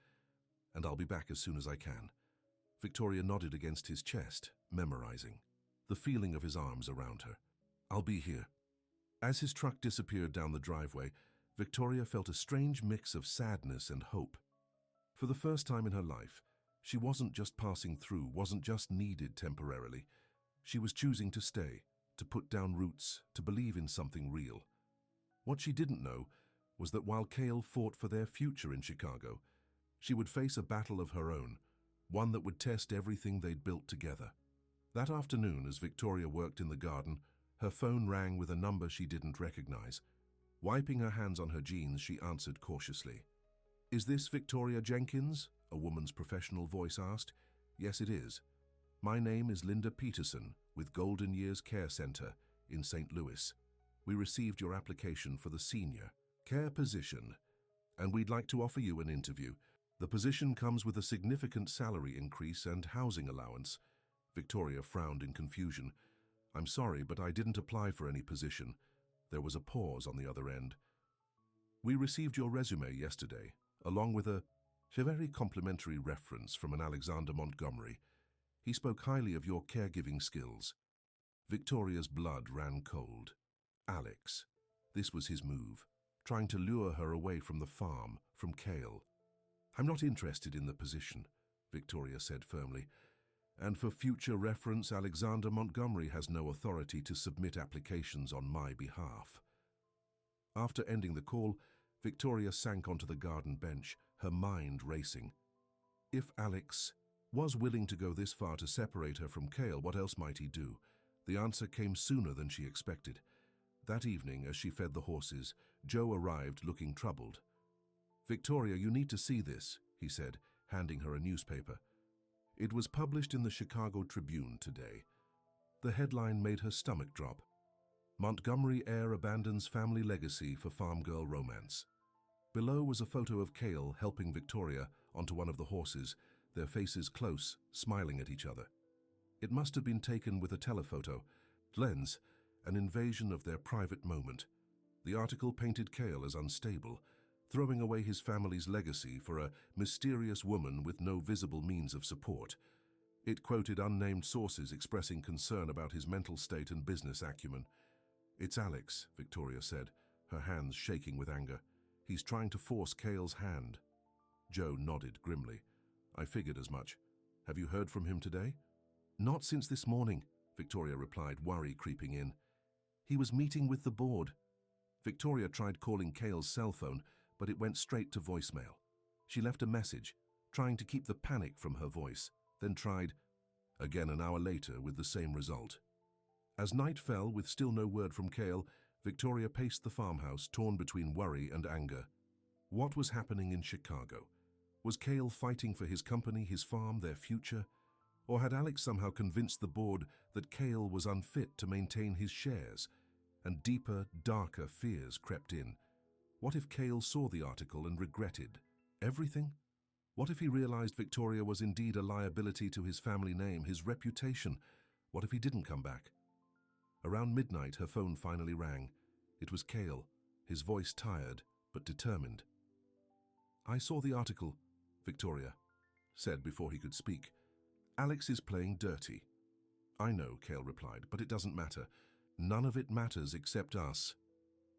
and I'll be back as soon as I can. Victoria nodded against his chest, memorizing the feeling of his arms around her. I'll be here. As his truck disappeared down the driveway, Victoria felt a strange mix of sadness and hope. For the first time in her life, she wasn't just passing through, wasn't just needed temporarily. She was choosing to stay, to put down roots, to believe in something real. What she didn't know was that while Cale fought for their future in Chicago, she would face a battle of her own, one that would test everything they'd built together. That afternoon, as Victoria worked in the garden, her phone rang with a number she didn't recognize. Wiping her hands on her jeans, she answered cautiously. "Is this Victoria Jenkins?" a woman's professional voice asked. "Yes, it is. My name is Linda Peterson with Golden Years Care Center in St. Louis. We received your application for the senior care position, and we'd like to offer you an interview. The position comes with a significant salary increase and housing allowance." Victoria frowned in confusion. "I'm sorry, but I didn't apply for any position." There was a pause on the other end. "We received your resume yesterday, along with a very complimentary reference from an Alexander Montgomery. He spoke highly of your caregiving skills." Victoria's blood ran cold. Alex. This was his move, trying to lure her away from the farm, from Cale. "I'm not interested in the position," Victoria said firmly. "And for future reference, Alexander Montgomery has no authority to submit applications on my behalf." After ending the call, Victoria sank onto the garden bench, her mind racing. If Alex was willing to go this far to separate her from Cale, what else might he do? The answer came sooner than she expected. That evening, as she fed the horses, Joe arrived looking troubled. "Victoria, you need to see this," he said, handing her a newspaper. It was published in the Chicago Tribune today. The headline made her stomach drop. "Montgomery heir abandons family legacy for farm girl romance." Below was a photo of Cale helping Victoria onto one of the horses, their faces close, smiling at each other. It must have been taken with a telephoto lens, an invasion of their private moment. The article painted Cale as unstable, throwing away his family's legacy for a mysterious woman with no visible means of support. It quoted unnamed sources expressing concern about his mental state and business acumen. "It's Alex," Victoria said, her hands shaking with anger. "He's trying to force Cale's hand." Joe nodded grimly. "I figured as much. Have you heard from him today?" "Not since this morning," Victoria replied, worry creeping in. "He was meeting with the board." Victoria tried calling Cale's cell phone, but it went straight to voicemail. She left a message, trying to keep the panic from her voice, then tried again an hour later with the same result. As night fell with still no word from Cale, Victoria paced the farmhouse, torn between worry and anger. What was happening in Chicago? Was Cale fighting for his company, his farm, their future? Or had Alex somehow convinced the board that Cale was unfit to maintain his shares? And deeper, darker fears crept in. What if Cale saw the article and regretted everything? What if he realized Victoria was indeed a liability to his family name, his reputation? What if he didn't come back? Around midnight, her phone finally rang. It was Cale, his voice tired but determined. "I saw the article," Victoria said before he could speak. "Alex is playing dirty." "I know," Cale replied, "but it doesn't matter. None of it matters except us."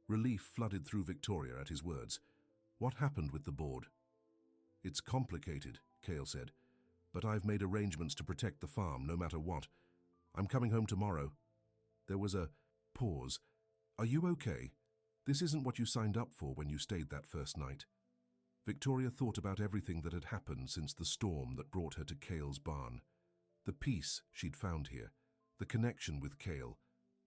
Relief flooded through Victoria at his words. "What happened with the board?" "It's complicated," Cale said, "but I've made arrangements to protect the farm no matter what. I'm coming home tomorrow." There was a pause. "Are you okay? This isn't what you signed up for when you stayed that first night." Victoria thought about everything that had happened since the storm that brought her to Cale's barn. The peace she'd found here, the connection with Cale,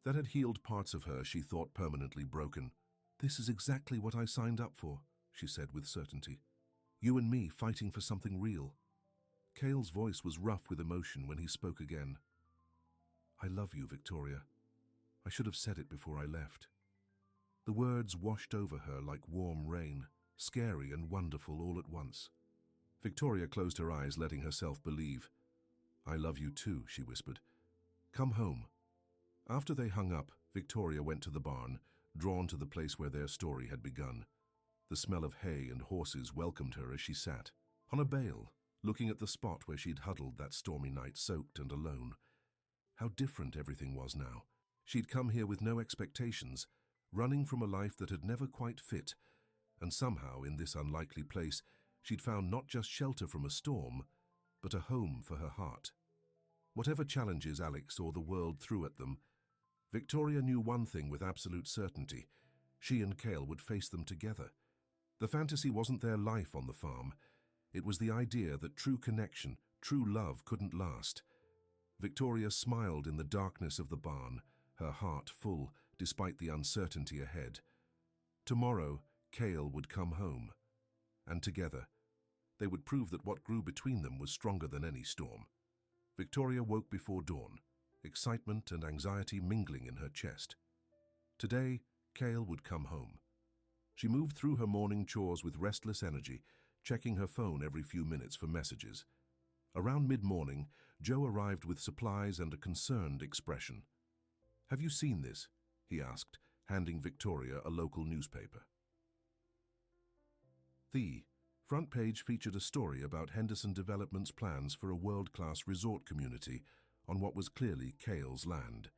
that had healed parts of her she thought permanently broken. "This is exactly what I signed up for," she said with certainty. "You and me fighting for something real." Cale's voice was rough with emotion when he spoke again. "I love you, Victoria. I should have said it before I left." The words washed over her like warm rain, scary and wonderful all at once. Victoria closed her eyes, letting herself believe. "I love you too," she whispered. "Come home." After they hung up, Victoria went to the barn, drawn to the place where their story had begun. The smell of hay and horses welcomed her as she sat on a bale, looking at the spot where she'd huddled that stormy night, soaked and alone. How different everything was now. She'd come here with no expectations, running from a life that had never quite fit, and somehow, in this unlikely place, she'd found not just shelter from a storm, but a home for her heart. Whatever challenges Alex or the world threw at them, Victoria knew one thing with absolute certainty: she and Cale would face them together. The fantasy wasn't their life on the farm. It was the idea that true connection, true love couldn't last. Victoria smiled in the darkness of the barn, her heart full despite the uncertainty ahead. Tomorrow, Cale would come home, and together, they would prove that what grew between them was stronger than any storm. Victoria woke before dawn, excitement and anxiety mingling in her chest. Today, Cale would come home. She moved through her morning chores with restless energy, checking her phone every few minutes for messages. Around mid-morning, Joe arrived with supplies and a concerned expression. "Have you seen this?" he asked, handing Victoria a local newspaper. The front page featured a story about Henderson Development's plans for a world-class resort community on what was clearly Cale's land.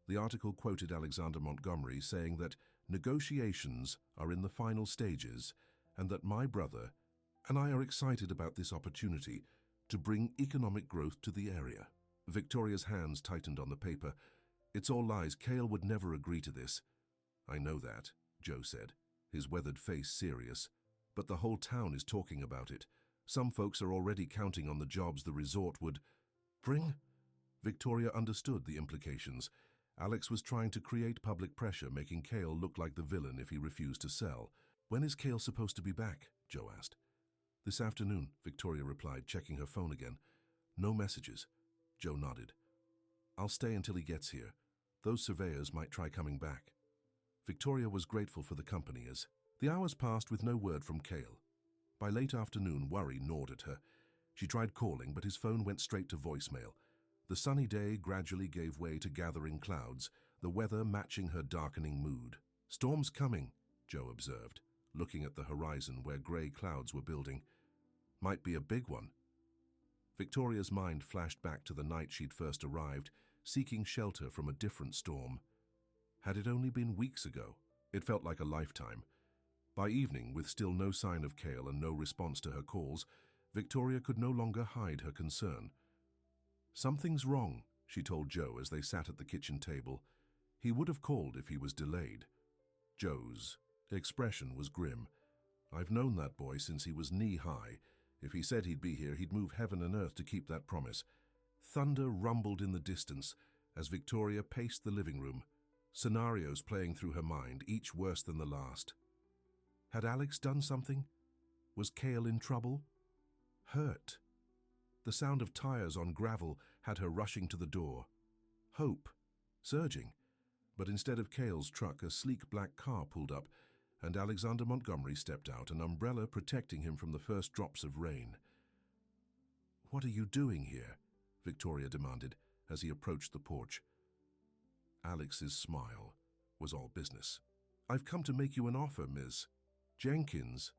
The article quoted Alexander Montgomery saying that negotiations are in the final stages and that my brother and I are excited about this opportunity to bring economic growth to the area. Victoria's hands tightened on the paper. "It's all lies. Cale would never agree to this." "I know that," Joe said, his weathered face serious. "But the whole town is talking about it. Some folks are already counting on the jobs the resort would bring." Victoria understood the implications. Alex was trying to create public pressure, making Cale look like the villain if he refused to sell. "When is Cale supposed to be back?" Joe asked. "This afternoon," Victoria replied, checking her phone again. "No messages." Joe nodded. "I'll stay until he gets here. Those surveyors might try coming back." Victoria was grateful for the company as the hours passed with no word from Cale. By late afternoon, worry gnawed at her. She tried calling, but his phone went straight to voicemail. The sunny day gradually gave way to gathering clouds, the weather matching her darkening mood. "Storm's coming," Joe observed, looking at the horizon where grey clouds were building. "Might be a big one." Victoria's mind flashed back to the night she'd first arrived, seeking shelter from a different storm. Had it only been weeks ago? It felt like a lifetime. By evening, with still no sign of Cale and no response to her calls, Victoria could no longer hide her concern. "Something's wrong," she told Joe as they sat at the kitchen table. He would have called if he was delayed. Joe's expression was grim. "I've known that boy since he was knee-high. If he said he'd be here, he'd move heaven and earth to keep that promise." Thunder rumbled in the distance as Victoria paced the living room, scenarios playing through her mind, each worse than the last. Had Alex done something? Was Cale in trouble? Hurt? The sound of tires on gravel had her rushing to the door. Hope, surging. But instead of Cale's truck, a sleek black car pulled up, and Alexander Montgomery stepped out, an umbrella protecting him from the first drops of rain. "What are you doing here?" Victoria demanded as he approached the porch. Alex's smile was all business. "I've come to make you an offer, Ms. Jenkins."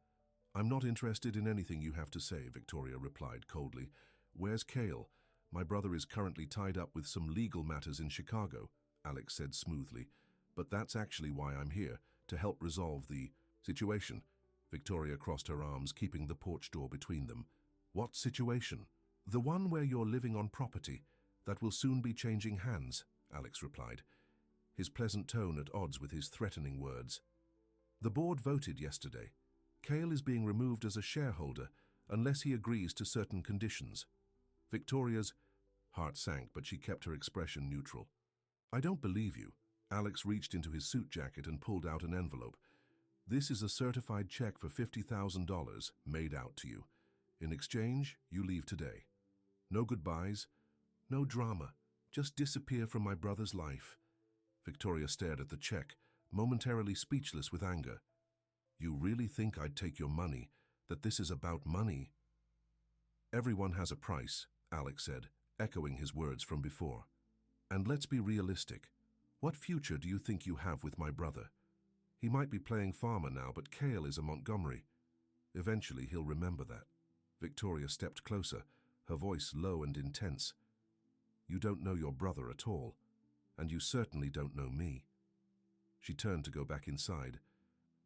"I'm not interested in anything you have to say," Victoria replied coldly. "Where's Cale?" "My brother is currently tied up with some legal matters in Chicago," Alex said smoothly. "But that's actually why I'm here, to help resolve the situation." Victoria crossed her arms, keeping the porch door between them. "What situation?" "The one where you're living on property that will soon be changing hands," Alex replied, his pleasant tone at odds with his threatening words. "The board voted yesterday. Cale is being removed as a shareholder unless he agrees to certain conditions." Victoria's heart sank, but she kept her expression neutral. "I don't believe you." Alex reached into his suit jacket and pulled out an envelope. "This is a certified check for $50,000 made out to you. In exchange, you leave today. No goodbyes, no drama. Just disappear from my brother's life." Victoria stared at the check, momentarily speechless with anger. "You really think I'd take your money, that this is about money?" "Everyone has a price," Alex said, echoing his words from before. "And let's be realistic. What future do you think you have with my brother? He might be playing farmer now, but Cale is a Montgomery. Eventually he'll remember that." Victoria stepped closer, her voice low and intense. "You don't know your brother at all, and you certainly don't know me." She turned to go back inside,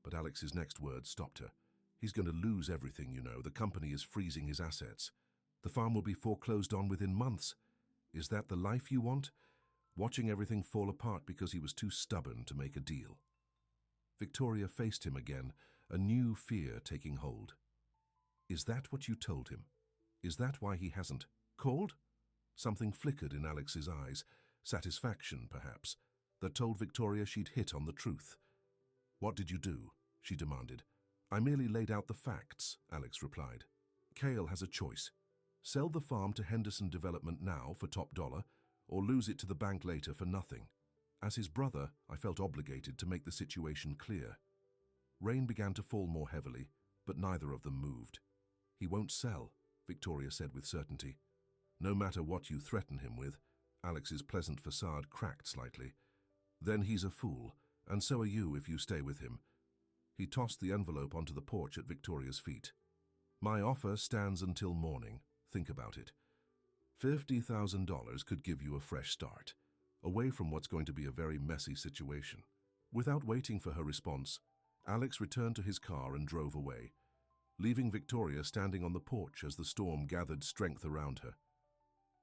but Alex's next words stopped her. "He's going to lose everything, you know. The company is freezing his assets. The farm will be foreclosed on within months. Is that the life you want? Watching everything fall apart because he was too stubborn to make a deal." Victoria faced him again, a new fear taking hold. "Is that what you told him? Is that why he hasn't called?" Something flickered in Alex's eyes, satisfaction, perhaps, that told Victoria she'd hit on the truth. "What did you do?" she demanded. I merely laid out the facts, Alex replied. Cale has a choice. Sell the farm to Henderson Development now for top dollar, or lose it to the bank later for nothing. As his brother, I felt obligated to make the situation clear. Rain began to fall more heavily, but neither of them moved. He won't sell, Victoria said with certainty. No matter what you threaten him with, Alex's pleasant facade cracked slightly. Then he's a fool, and so are you if you stay with him. He tossed the envelope onto the porch at Victoria's feet. My offer stands until morning. Think about it. $50,000 could give you a fresh start, away from what's going to be a very messy situation. Without waiting for her response, Alex returned to his car and drove away, leaving Victoria standing on the porch as the storm gathered strength around her.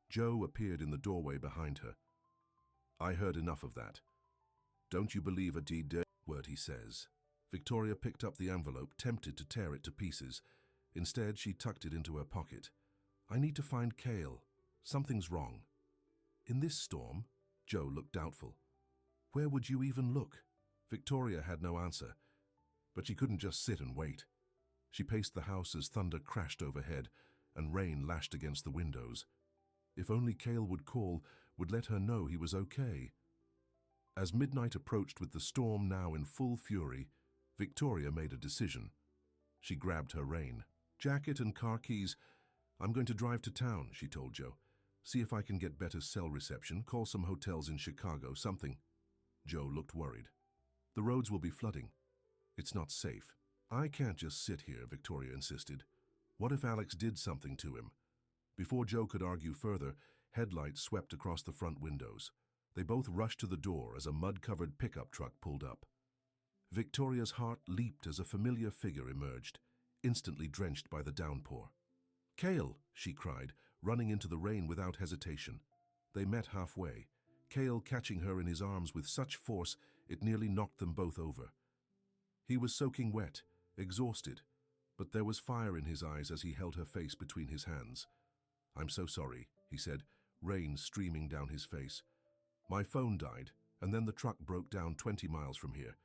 Joe appeared in the doorway behind her. I heard enough of that. Don't you believe a D word he says? Victoria picked up the envelope, tempted to tear it to pieces. Instead, she tucked it into her pocket. I need to find Cale. Something's wrong. In this storm? Joe looked doubtful. Where would you even look? Victoria had no answer, but she couldn't just sit and wait. She paced the house as thunder crashed overhead and rain lashed against the windows. If only Cale would call, would let her know he was okay. As midnight approached with the storm now in full fury, Victoria made a decision. She grabbed her rein. Jacket and car keys. I'm going to drive to town, she told Joe. See if I can get better cell reception, call some hotels in Chicago, something. Joe looked worried. The roads will be flooding. It's not safe. I can't just sit here, Victoria insisted. What if Alex did something to him? Before Joe could argue further, headlights swept across the front windows. They both rushed to the door as a mud-covered pickup truck pulled up. Victoria's heart leaped as a familiar figure emerged, instantly drenched by the downpour. Cale, she cried, running into the rain without hesitation. They met halfway, Cale catching her in his arms with such force it nearly knocked them both over. He was soaking wet, exhausted, but there was fire in his eyes as he held her face between his hands. I'm so sorry, he said, rain streaming down his face. My phone died, and then the truck broke down 20 miles from here.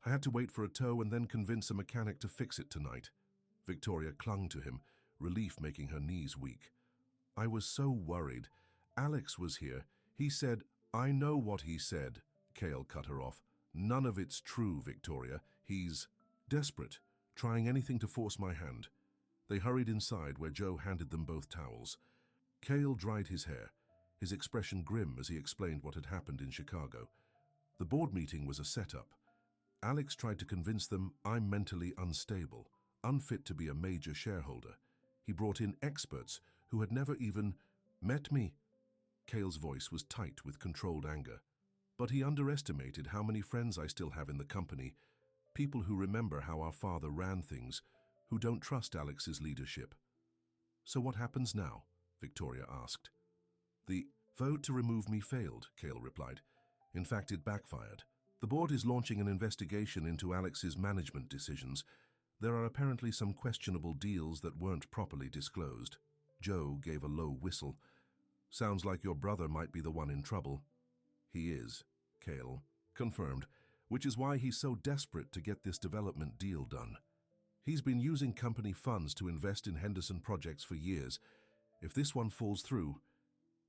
I had to wait for a tow and then convince a mechanic to fix it tonight. Victoria clung to him, relief making her knees weak. I was so worried. Alex was here. He said, I know what he said. Cale cut her off. None of it's true, Victoria. He's desperate, trying anything to force my hand. They hurried inside where Joe handed them both towels. Cale dried his hair, his expression grim as he explained what had happened in Chicago. The board meeting was a setup. Alex tried to convince them I'm mentally unstable, unfit to be a major shareholder. He brought in experts who had never even met me. Cale's voice was tight with controlled anger. But he underestimated how many friends I still have in the company, people who remember how our father ran things, who don't trust Alex's leadership. So what happens now? Victoria asked. The vote to remove me failed, Cale replied. In fact, it backfired. The board is launching an investigation into Alex's management decisions. There are apparently some questionable deals that weren't properly disclosed. Joe gave a low whistle. Sounds like your brother might be the one in trouble. He is, Cale confirmed, which is why he's so desperate to get this development deal done. He's been using company funds to invest in Henderson projects for years. If this one falls through,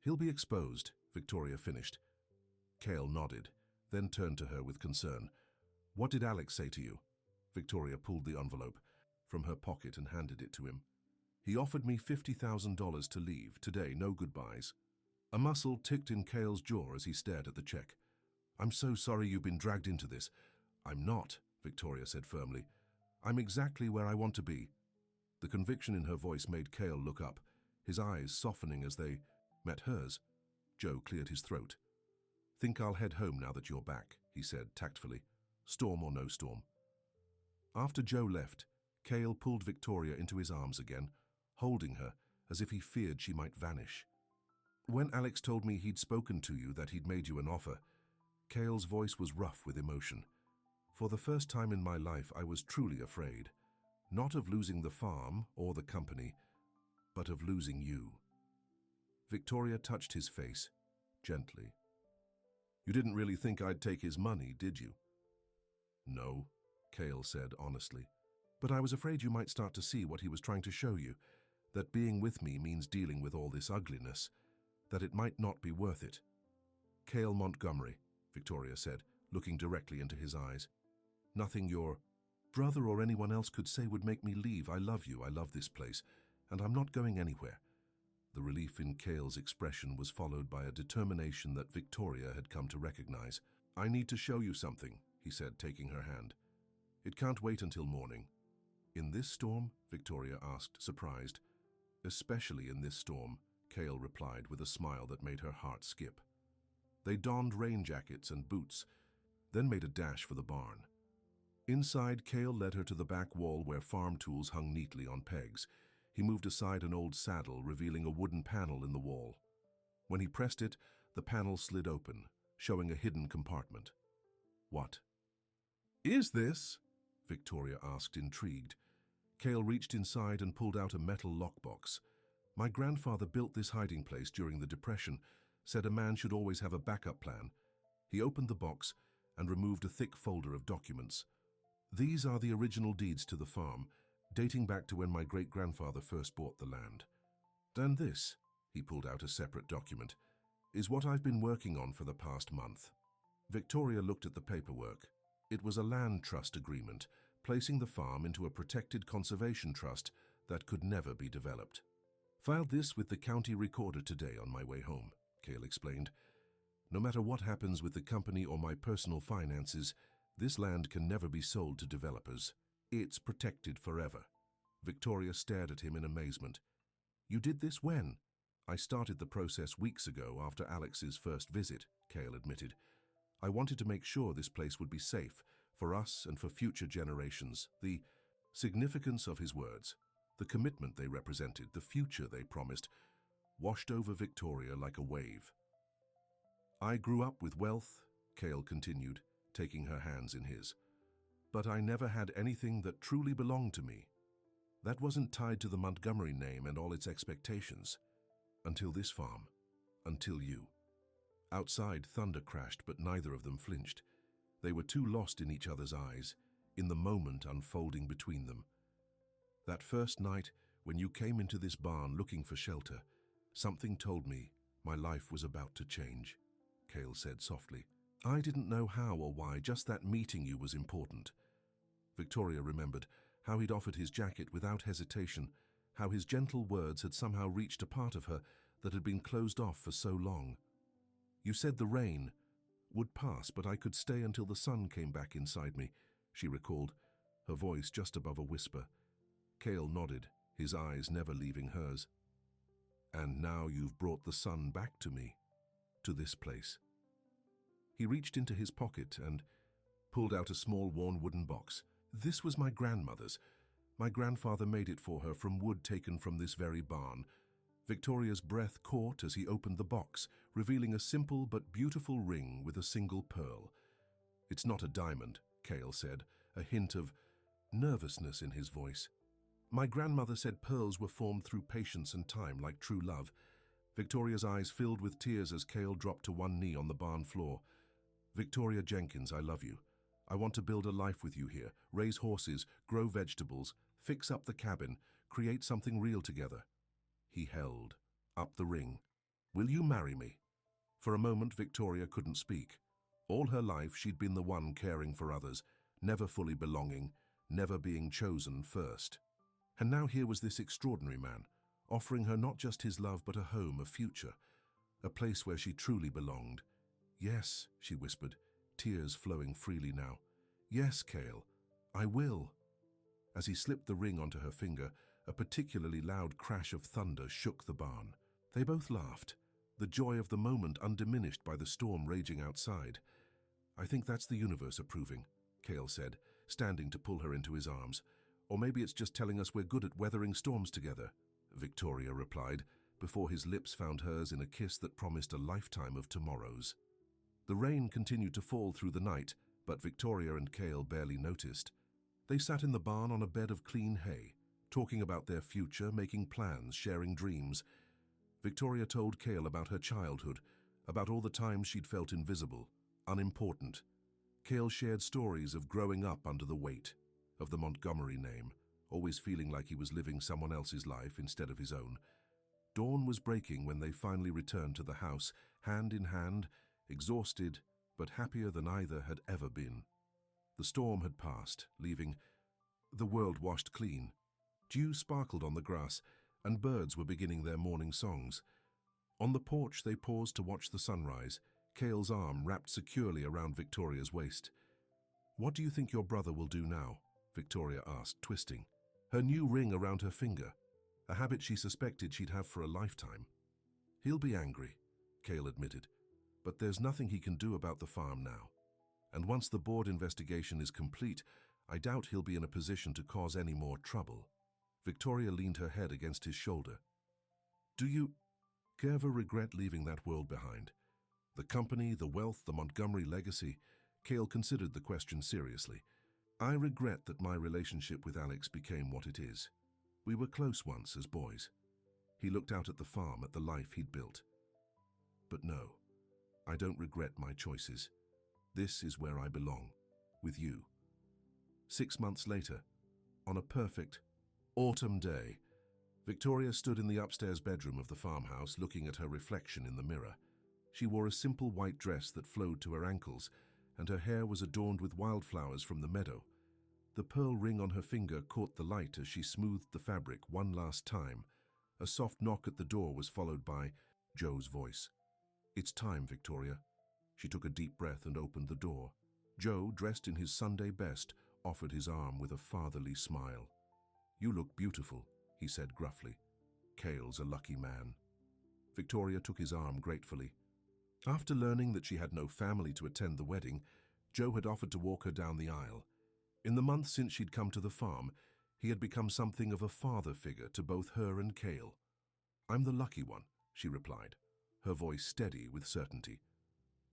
he'll be exposed, Victoria finished. Cale nodded, then turned to her with concern. What did Alex say to you? Victoria pulled the envelope from her pocket and handed it to him. He offered me $50,000 to leave, today, no goodbyes. A muscle ticked in Cale's jaw as he stared at the check. I'm so sorry you've been dragged into this. I'm not, Victoria said firmly. I'm exactly where I want to be. The conviction in her voice made Cale look up, his eyes softening as they met hers. Joe cleared his throat. Think I'll head home now that you're back, he said tactfully. Storm or no storm. After Joe left, Cale pulled Victoria into his arms again, holding her as if he feared she might vanish. When Alex told me he'd spoken to you, that he'd made you an offer, Cale's voice was rough with emotion. For the first time in my life, I was truly afraid, not of losing the farm or the company, but of losing you. Victoria touched his face, gently. You didn't really think I'd take his money, did you? No, Cale said honestly. But I was afraid you might start to see what he was trying to show you, that being with me means dealing with all this ugliness, that it might not be worth it. Cale Montgomery, Victoria said, looking directly into his eyes. Nothing your brother or anyone else could say would make me leave. I love you, I love this place, and I'm not going anywhere. The relief in Cale's expression was followed by a determination that Victoria had come to recognize. I need to show you something, he said, taking her hand. It can't wait until morning. In this storm? Victoria asked, surprised. Especially in this storm, Cale replied with a smile that made her heart skip. They donned rain jackets and boots, then made a dash for the barn. Inside, Cale led her to the back wall where farm tools hung neatly on pegs. He moved aside an old saddle, revealing a wooden panel in the wall. When he pressed it, the panel slid open, showing a hidden compartment. What is this? Victoria asked, intrigued. Cale reached inside and pulled out a metal lockbox. My grandfather built this hiding place during the Depression, said a man should always have a backup plan. He opened the box and removed a thick folder of documents. These are the original deeds to the farm, dating back to when my great-grandfather first bought the land. And this, he pulled out a separate document, is what I've been working on for the past month. Victoria looked at the paperwork. It was a land trust agreement, placing the farm into a protected conservation trust that could never be developed. Filed this with the county recorder today on my way home, Cale explained. No matter what happens with the company or my personal finances, this land can never be sold to developers. It's protected forever. Victoria stared at him in amazement. You did this when? I started the process weeks ago after Alex's first visit, Cale admitted. I wanted to make sure this place would be safe for us and for future generations. The significance of his words, the commitment they represented, the future they promised, washed over Victoria like a wave. I grew up with wealth, Cale continued, taking her hands in his. But I never had anything that truly belonged to me. That wasn't tied to the Montgomery name and all its expectations. Until this farm. Until you. Outside, thunder crashed, but neither of them flinched. They were too lost in each other's eyes, in the moment unfolding between them. That first night, when you came into this barn looking for shelter, something told me my life was about to change, Cale said softly. I didn't know how or why, just that meeting you was important. Victoria remembered how he'd offered his jacket without hesitation, how his gentle words had somehow reached a part of her that had been closed off for so long. You said the rain would pass, but I could stay until the sun came back inside me, she recalled, her voice just above a whisper. Cale nodded, his eyes never leaving hers. And now you've brought the sun back to me, to this place. He reached into his pocket and pulled out a small worn wooden box. This was my grandmother's. My grandfather made it for her from wood taken from this very barn. Victoria's breath caught as he opened the box, revealing a simple but beautiful ring with a single pearl. It's not a diamond, Cale said, a hint of nervousness in his voice. My grandmother said pearls were formed through patience and time, like true love. Victoria's eyes filled with tears as Cale dropped to one knee on the barn floor. Victoria Jenkins, I love you. I want to build a life with you here, raise horses, grow vegetables, fix up the cabin, create something real together. He held up the ring. Will you marry me? For a moment, Victoria couldn't speak. All her life, she'd been the one caring for others, never fully belonging, never being chosen first. And now here was this extraordinary man, offering her not just his love but a home, a future, a place where she truly belonged. Yes, she whispered, tears flowing freely now. Yes, Cale, I will. As he slipped the ring onto her finger, a particularly loud crash of thunder shook the barn. They both laughed, the joy of the moment undiminished by the storm raging outside. I think that's the universe approving, Cale said, standing to pull her into his arms. Or maybe it's just telling us we're good at weathering storms together, Victoria replied, before his lips found hers in a kiss that promised a lifetime of tomorrows. The rain continued to fall through the night, but Victoria and Cale barely noticed. They sat in the barn on a bed of clean hay, talking about their future, making plans, sharing dreams. Victoria told Cale about her childhood, about all the times she'd felt invisible, unimportant. Cale shared stories of growing up under the weight of the Montgomery name, always feeling like he was living someone else's life instead of his own. Dawn was breaking when they finally returned to the house, hand in hand, exhausted but happier than either had ever been. The storm had passed, leaving the world washed clean. Dew sparkled on the grass, and birds were beginning their morning songs. On the porch they paused to watch the sunrise, Cale's arm wrapped securely around Victoria's waist. "What do you think your brother will do now?" Victoria asked, twisting her new ring around her finger, a habit she suspected she'd have for a lifetime. "He'll be angry," Cale admitted, "but there's nothing he can do about the farm now. And once the board investigation is complete, I doubt he'll be in a position to cause any more trouble." Victoria leaned her head against his shoulder. "Do you ever regret leaving that world behind? The company, the wealth, the Montgomery legacy?" Cale considered the question seriously. "I regret that my relationship with Alex became what it is. We were close once as boys." He looked out at the farm, at the life he'd built. "But no, I don't regret my choices. This is where I belong, with you." 6 months later, on a perfect autumn day, Victoria stood in the upstairs bedroom of the farmhouse, looking at her reflection in the mirror. She wore a simple white dress that flowed to her ankles, and her hair was adorned with wildflowers from the meadow. The pearl ring on her finger caught the light as she smoothed the fabric one last time. A soft knock at the door was followed by Joe's voice. "It's time, Victoria." She took a deep breath and opened the door. Joe, dressed in his Sunday best, offered his arm with a fatherly smile. "You look beautiful," he said gruffly. "Cale's a lucky man." Victoria took his arm gratefully. After learning that she had no family to attend the wedding, Joe had offered to walk her down the aisle. In the month since she'd come to the farm, he had become something of a father figure to both her and Cale. "I'm the lucky one," she replied, her voice steady with certainty.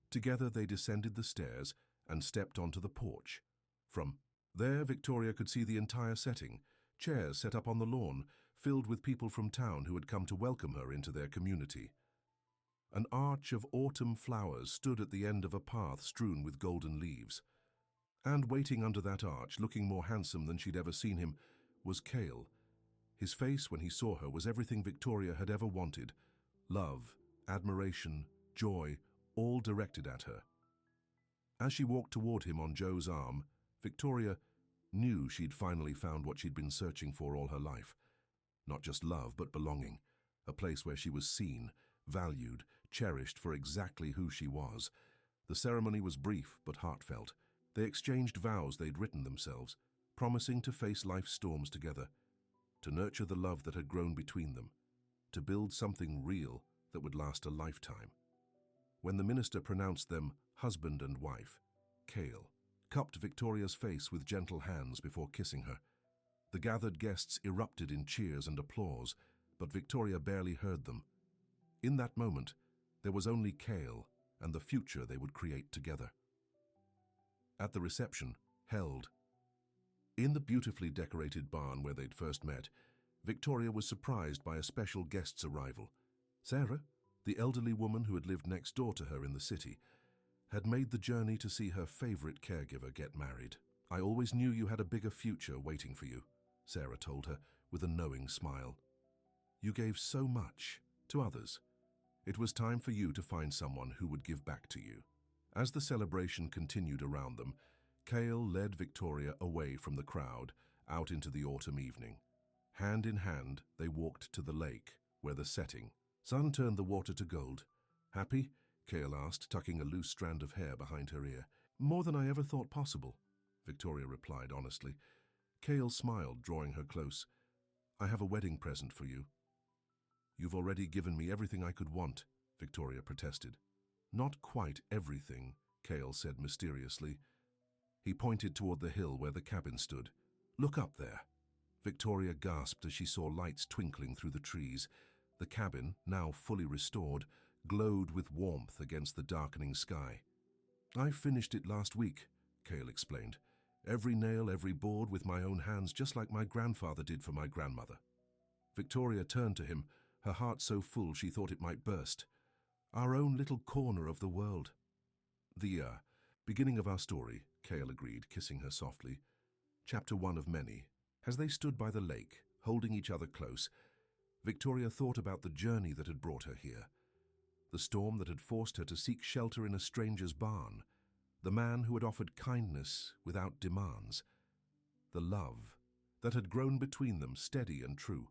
Together they descended the stairs and stepped onto the porch. From there, Victoria could see the entire setting, chairs set up on the lawn, filled with people from town who had come to welcome her into their community. An arch of autumn flowers stood at the end of a path strewn with golden leaves. And waiting under that arch, looking more handsome than she'd ever seen him, was Cale. His face when he saw her was everything Victoria had ever wanted: love, admiration, joy, all directed at her. As she walked toward him on Joe's arm, Victoria knew she'd finally found what she'd been searching for all her life. Not just love, but belonging. A place where she was seen, valued, cherished for exactly who she was. The ceremony was brief but heartfelt. They exchanged vows they'd written themselves, promising to face life's storms together, to nurture the love that had grown between them, to build something real that would last a lifetime. When the minister pronounced them husband and wife, Cale cupped Victoria's face with gentle hands before kissing her. The gathered guests erupted in cheers and applause, but Victoria barely heard them. In that moment, there was only Cale and the future they would create together. At the reception, held in the beautifully decorated barn where they'd first met, Victoria was surprised by a special guest's arrival. Sarah, the elderly woman who had lived next door to her in the city, had made the journey to see her favorite caregiver get married. "I always knew you had a bigger future waiting for you," Sarah told her with a knowing smile. "You gave so much to others. It was time for you to find someone who would give back to you." As the celebration continued around them, Cale led Victoria away from the crowd, out into the autumn evening. Hand in hand, they walked to the lake, where the setting sun turned the water to gold. "Happy?" Cale asked, tucking a loose strand of hair behind her ear. "More than I ever thought possible," Victoria replied honestly. Cale smiled, drawing her close. "I have a wedding present for you." "You've already given me everything I could want," Victoria protested. "Not quite everything," Cale said mysteriously. He pointed toward the hill where the cabin stood. "Look up there." Victoria gasped as she saw lights twinkling through the trees. The cabin, now fully restored, glowed with warmth against the darkening sky. "I finished it last week," Cale explained. "Every nail, every board with my own hands, just like my grandfather did for my grandmother." Victoria turned to him, her heart so full she thought it might burst. "Our own little corner of the world." The Beginning of our story, Cale agreed, kissing her softly. Chapter 1 of many. As they stood by the lake, holding each other close, Victoria thought about the journey that had brought her here. The storm that had forced her to seek shelter in a stranger's barn. The man who had offered kindness without demands. The love that had grown between them, steady and true.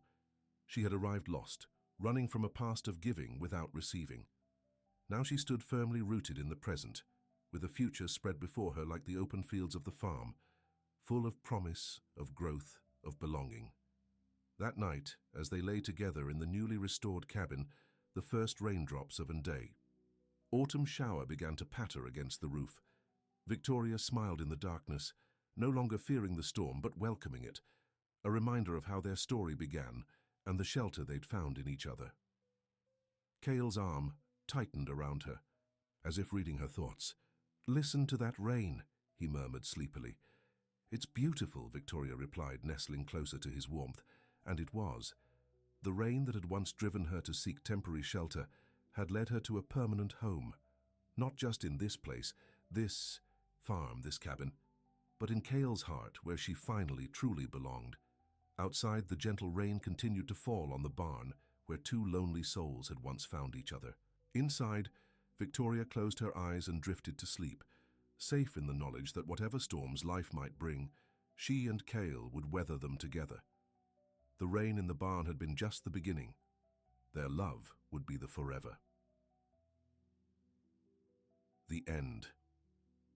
She had arrived lost, running from a past of giving without receiving. Now she stood firmly rooted in the present, with a future spread before her like the open fields of the farm, full of promise, of growth, of belonging. That night, as they lay together in the newly restored cabin, the first raindrops of a day. Autumn shower began to patter against the roof. Victoria smiled in the darkness, no longer fearing the storm but welcoming it, a reminder of how their story began and the shelter they'd found in each other. Cale's arm tightened around her, as if reading her thoughts. "Listen to that rain," he murmured sleepily. "It's beautiful," Victoria replied, nestling closer to his warmth, and it was. The rain that had once driven her to seek temporary shelter had led her to a permanent home, not just in this place, this farm, this cabin, but in Cale's heart, where she finally truly belonged. Outside, the gentle rain continued to fall on the barn, where two lonely souls had once found each other. Inside, Victoria closed her eyes and drifted to sleep, safe in the knowledge that whatever storms life might bring, she and Cale would weather them together. The rain in the barn had been just the beginning. Their love would be the forever. The end.